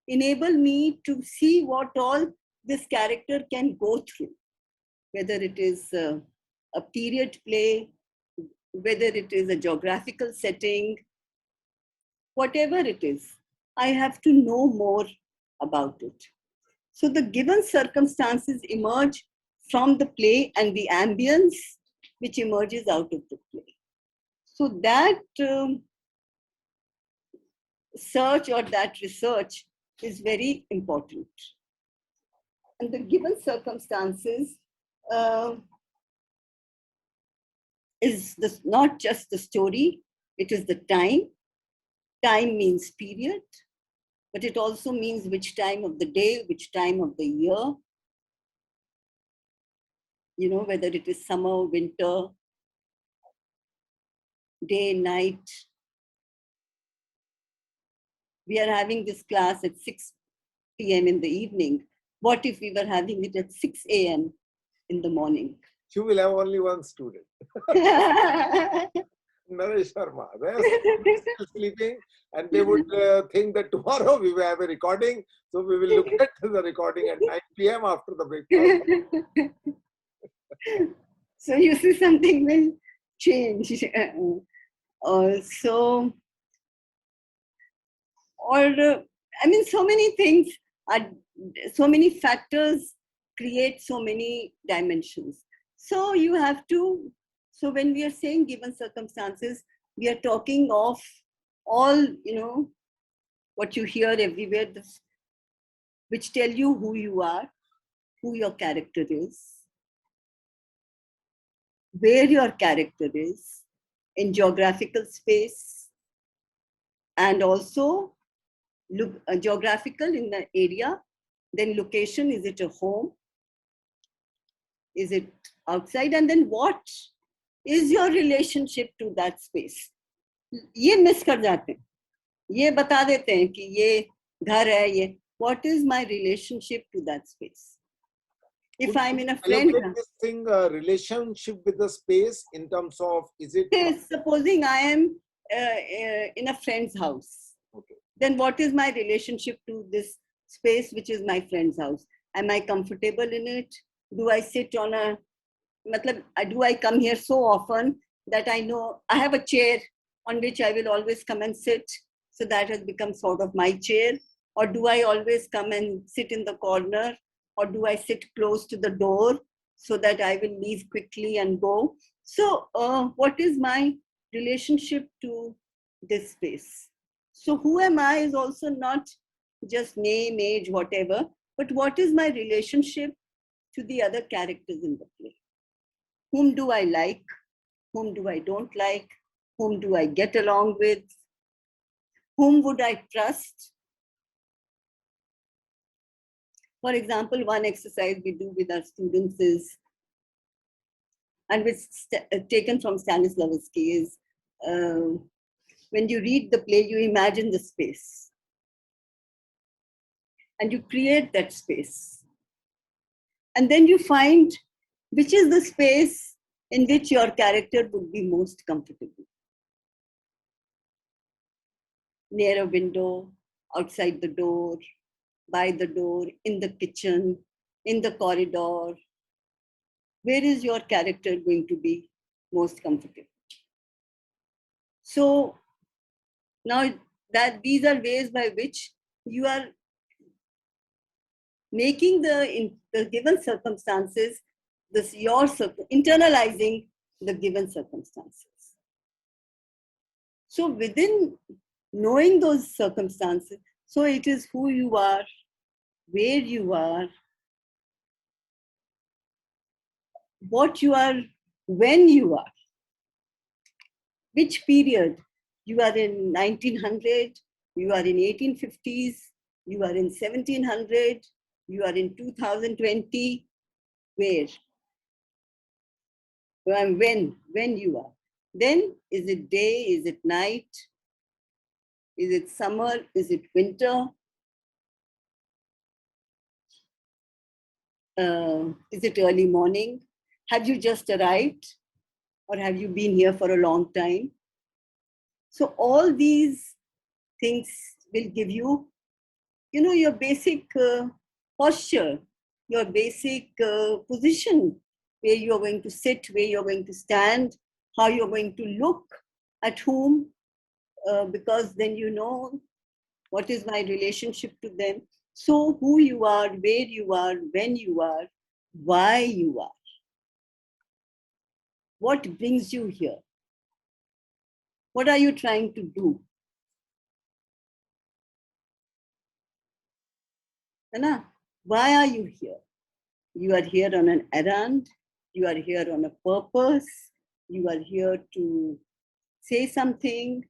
enable me to see what all this character can go through, whether it is a period play, whether it is a geographical setting, whatever it is, I have to know more about it. So the given circumstances emerge from the play and the ambience which emerges out of the play. So that search or that research is very important. And the given circumstances is not just the story, it is the time. Time means period, but it also means which time of the day, which time of the year, you know, whether it is summer, winter, day, night. We are having this class at 6 p.m. in the evening. What if we were having it at 6 a.m. in the morning? You will have only one student. Naresh Sharma. Rest still sleeping, and they would think that tomorrow we will have a recording. So we will look at the recording at 9 p.m. after the breakfast. So you see, something will change. So many things are, so many factors create so many dimensions. So you have to, so when we are saying given circumstances, we are talking of all, you know, what you hear everywhere, which tell you who you are, who your character is, where your character is, in geographical space, and also geographical in the area, then location, is it a home, is it outside, and then what is your relationship to that space. ये miss कर जाते हैं, ये बता देते हैं कि ये घर है, ये what is my relationship to that space. If I'm in a friend, this thing, relationship with the space in terms of, is it? Supposing I am in a friend's house. Okay. Then what is my relationship to this space, which is my friend's house? Am I comfortable in it? Do I sit on a, do I come here so often that I know I have a chair on which I will always come and sit, so that has become sort of my chair? Or do I always come and sit in the corner? Or do I sit close to the door so that I will leave quickly and go? So what is my relationship to this space? So who am I is also not just name, age, whatever, but what is my relationship to the other characters in the play? Whom do I like? Whom do I don't like? Whom do I get along with? Whom would I trust? For example, one exercise we do with our students is, and which taken from Stanislavski, is when you read the play, you imagine the space and you create that space. And then you find which is the space in which your character would be most comfortable. Near a window, outside the door, by the door, in the kitchen, in the corridor. Where is your character going to be most comfortable? So now that these are ways by which you are making the given circumstances, internalizing the given circumstances. So within knowing those circumstances, so it is who you are, where you are, what you are, when you are, which period. You are in 1900, you are in 1850s, you are in 1700, you are in 2020, where? When you are. Then is it day, is it night? Is it summer, is it winter? Is it early morning? Have you just arrived? Or have you been here for a long time? So all these things will give you, your basic posture, your basic position, where you're going to sit, where you're going to stand, how you're going to look at whom, because then you know what is my relationship to them. So who you are, where you are, when you are, why you are. What brings you here? What are you trying to do? Anna, why are you here? You are here on an errand. You are here on a purpose. You are here to say something.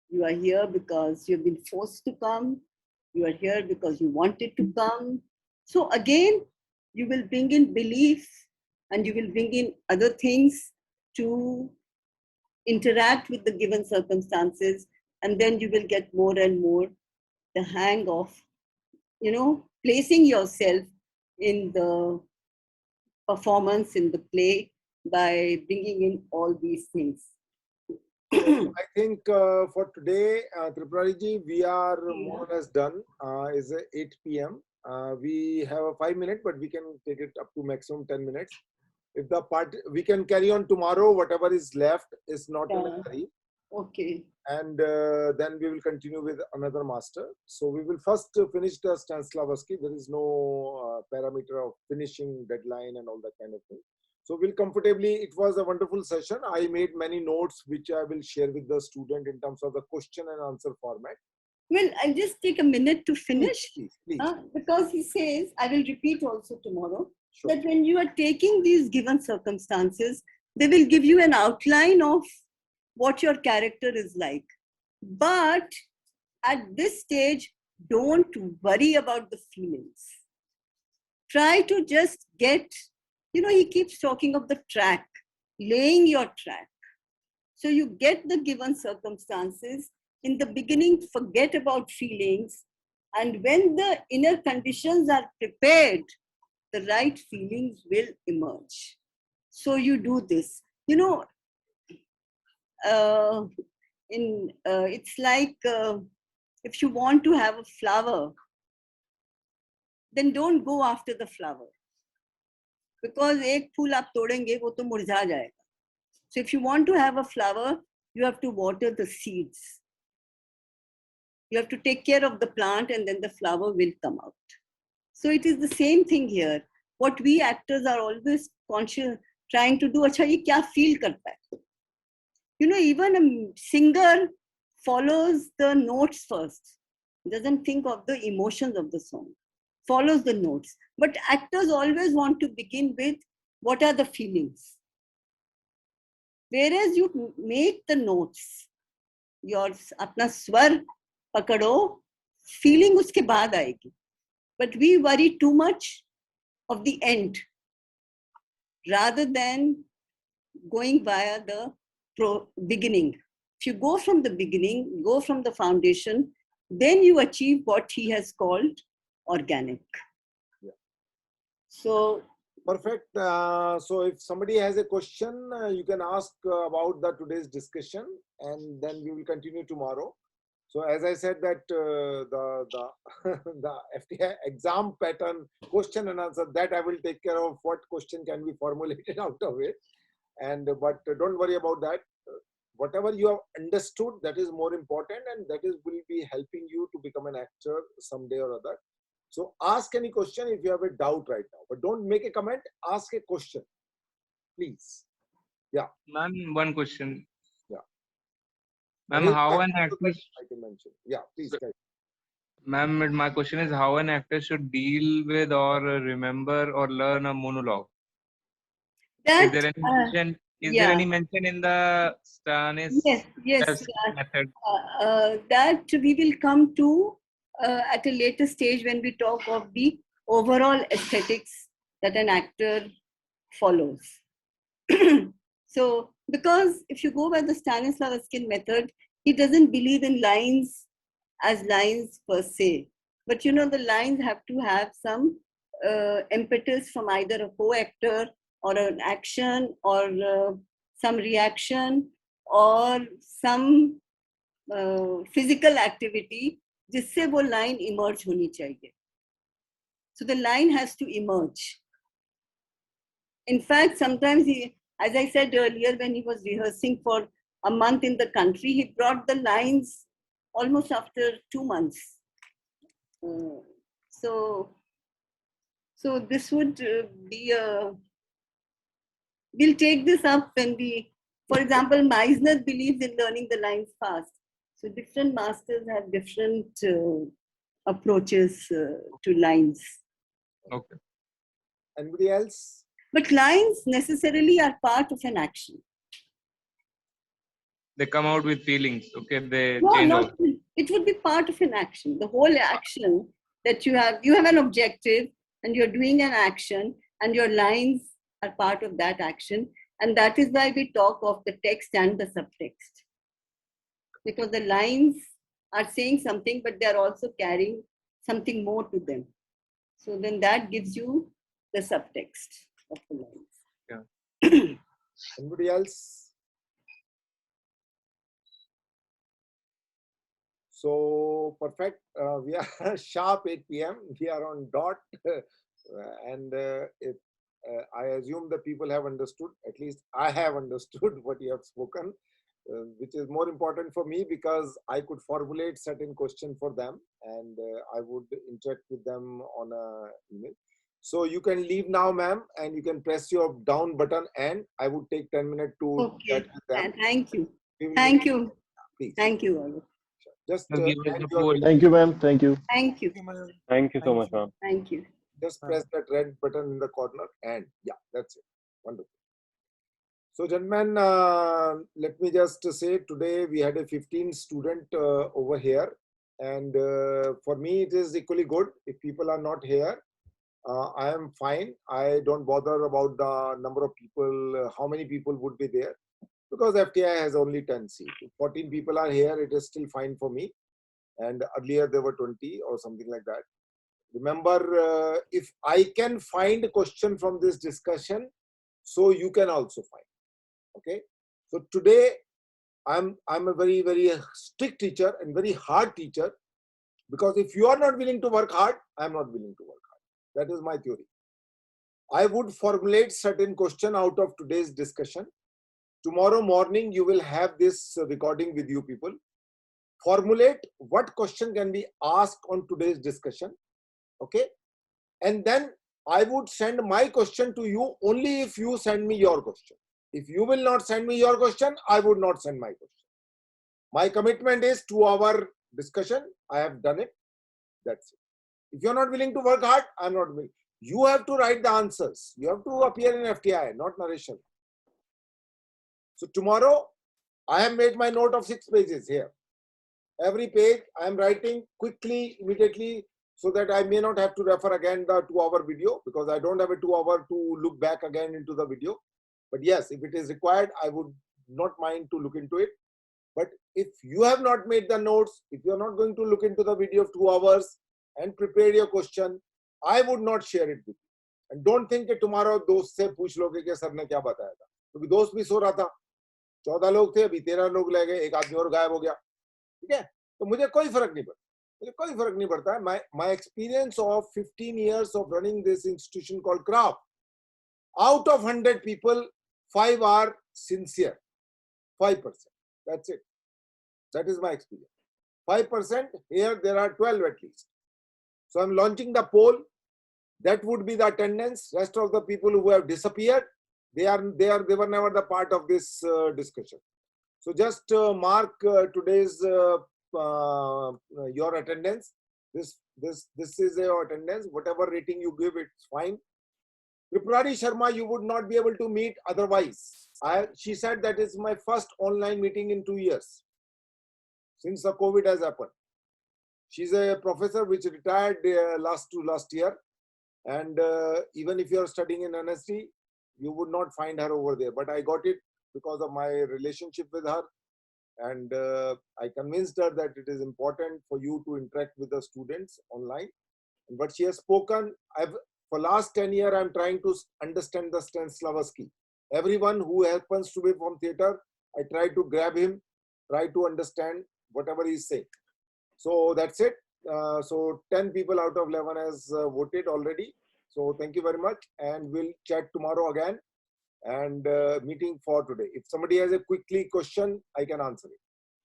You are here because you've been forced to come. You are here because you wanted to come. So again, you will bring in belief and you will bring in other things to interact with the given circumstances, and then you will get more and more the hang of, placing yourself in the performance, in the play, by bringing in all these things. I think for today, Tripurari, we are more or less done. It's 8 p.m. We have a 5 minute, but we can take it up to maximum 10 minutes. If the part, we can carry on tomorrow. Whatever is left is not in a hurry. Okay. And then we will continue with another master. So we will first finish the Stanislavski. There is no parameter of finishing deadline and all that kind of thing. So we'll comfortably, it was a wonderful session. I made many notes which I will share with the student in terms of the question and answer format. Well, I'll just take a minute to finish. Please. Because he says, I will repeat also tomorrow, Sure. that when you are taking these given circumstances, they will give you an outline of what your character is like. But at this stage, don't worry about the feelings. Try to just get, he keeps talking of the track, laying your track. So you get the given circumstances. In the beginning, forget about feelings. And when the inner conditions are prepared, the right feelings will emerge. So you do this. It's like if you want to have a flower, then don't go after the flower. Because ek phool aap todenge, wo to murjha jayega. So if you want to have a flower, you have to water the seeds. You have to take care of the plant, and then the flower will come out. So it is the same thing here. What we actors are always conscious, trying to do, acha ye kya feel karta hai? Even a singer follows the notes first, doesn't think of the emotions of the song, follows the notes. But actors always want to begin with what are the feelings. Whereas you make the notes, your apna swar pakado, feeling uske baad aayegi. But we worry too much of the end rather than going via the beginning. If you go from the beginning, go from the foundation, then you achieve what he has called organic. Yeah. So perfect. So if somebody has a question, you can ask about today's discussion, and then we will continue tomorrow. So as I said that the FTI exam pattern question and answer, that I will take care of what question can be formulated out of it. But don't worry about that. Whatever you have understood, that is more important, and that will be helping you to become an actor someday or other. So ask any question if you have a doubt right now, but don't make a comment, ask a question, please. Yeah. Ma'am, one question. Yeah. Ma'am, how an actor... I can mention. Yeah, please. Ma'am, my question is how an actor should deal with or remember or learn a monologue. Is there any mention? There any mention in the Yes. method? That we will come to at a later stage when we talk of the overall aesthetics that an actor follows. So, because if you go by the Stanislavski method, he doesn't believe in lines as lines per se. But the lines have to have some impetus from either a co-actor or an action or some reaction or some physical activity जिससे वो line emerge होनी चाहिए. So the line has to emerge. In fact, sometimes he, as I said earlier, when he was rehearsing for a month in the country, he brought the lines almost after 2 months. So this would be a... We'll take this up when we, for example, Meisner believes in learning the lines fast. So different masters have different approaches to lines. Okay. Anybody else? But lines necessarily are part of an action. They come out with feelings. Okay, they No, change. not, it would be part of an action. The whole action that you have an objective and you're doing an action, and your lines are part of that action. And that is why we talk of the text and the subtext. Because the lines are saying something, but they are also carrying something more to them. So then that gives you the subtext of the lines. Yeah. Anybody else? So perfect. We are sharp 8 p.m. We are on dot. And if I assume the people have understood, at least I have understood what you have spoken, which is more important for me because I could formulate certain question for them and I would interact with them on a email. So you can leave now, ma'am, and you can press your down button and I would take 10 minutes to chat with them. Thank you. Thank you. Please. Thank you all. Just Give us the poll. Thank you, ma'am. Thank you. Thank you. Thank you so much, ma'am. Thank you. Just press that red button in the corner and yeah, that's it. Wonderful. So gentlemen, let me just say today we had a 15 student over here and for me it is equally good. If people are not here, I am fine. I don't bother about the number of people, how many people would be there because FTI has only 10 seats. If 14 people are here, it is still fine for me. And earlier there were 20 or something like that. Remember, if I can find a question from this discussion, so you can also find. Okay. So today I'm a very, very strict teacher and very hard teacher because if you are not willing to work hard, I'm not willing to work hard. That is my theory. I would formulate certain question out of today's discussion. Tomorrow morning, you will have this recording with you people. Formulate what question can be asked on today's discussion. Okay. And then I would send my question to you only if you send me your question. If you will not send me your question, I would not send my question. My commitment is 2 hour discussion. I have done it. That's it. If you're not willing to work hard, I'm not willing. You have to write the answers. You have to appear in FTI, not narration. So tomorrow, I have made my note of 6 pages here. Every page I am writing quickly, immediately, so that I may not have to refer again the 2 hour video because I don't have a 2 hour to look back again into the video. But yes, if it is required, I would not mind to look into it. But if you have not made the notes, if you are not going to look into the video of 2 hours and prepare your question, I would not share it with you. And don't think that tomorrow दोस्त से पूछ लोगे कि sir ने क्या बताया था क्योंकि दोस्त भी सो रहा था 14 लोग थे अभी 13 लोग ले गए एक आदमी और गायब हो गया ठीक है तो मुझे कोई फर्क नहीं पड़ता मुझे कोई फर्क नहीं पड़ता है my experience of 15 years of running this institution called CRAFT, out of 100 people 5 are sincere, 5%. That's it. That is my experience. 5%, here there are 12 at least. So I'm launching the poll. That would be the attendance. Rest of the people who have disappeared, they were never the part of this discussion. So just mark today's your attendance. This is your attendance. Whatever rating you give, it's fine. Tripurari Sharma, you would not be able to meet otherwise. She said that is my first online meeting in 2 years since the COVID has happened. She's a professor which retired last year, and even if you are studying in NSD, you would not find her over there. But I got it because of my relationship with her, and I convinced her that it is important for you to interact with the students online. And what she has spoken, for last 10 years, I'm trying to understand the Stanislavski. Everyone who happens to be from theater, I try to grab him, try to understand whatever he's saying. So that's it. So 10 people out of 11 has voted already. So thank you very much. And we'll chat tomorrow again and meeting for today. If somebody has a quickly question, I can answer it.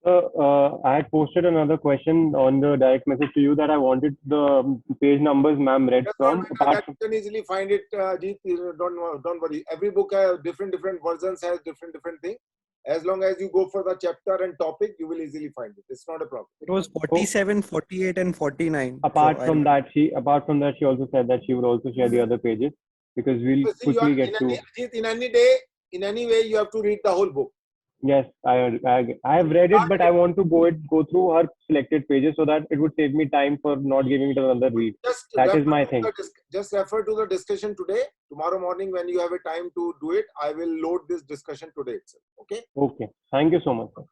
I had posted another question on the direct message to you that I wanted the page numbers ma'am read from. You can easily find it. Don't worry. Every book has different versions, has different things. As long as you go for the chapter and topic, you will easily find it. It's not a problem. It was 47, 48, and 49. Apart from that, she also said that she would also share the other pages because we'll quickly get to. In any day, in any way, you have to read the whole book. Yes, I have read it, but I want to go through her selected pages so that it would save me time for not giving it another read. That is my thing. Just refer to the discussion today. Tomorrow morning, when you have a time to do it, I will load this discussion today itself. Okay. Okay. Thank you so much, sir.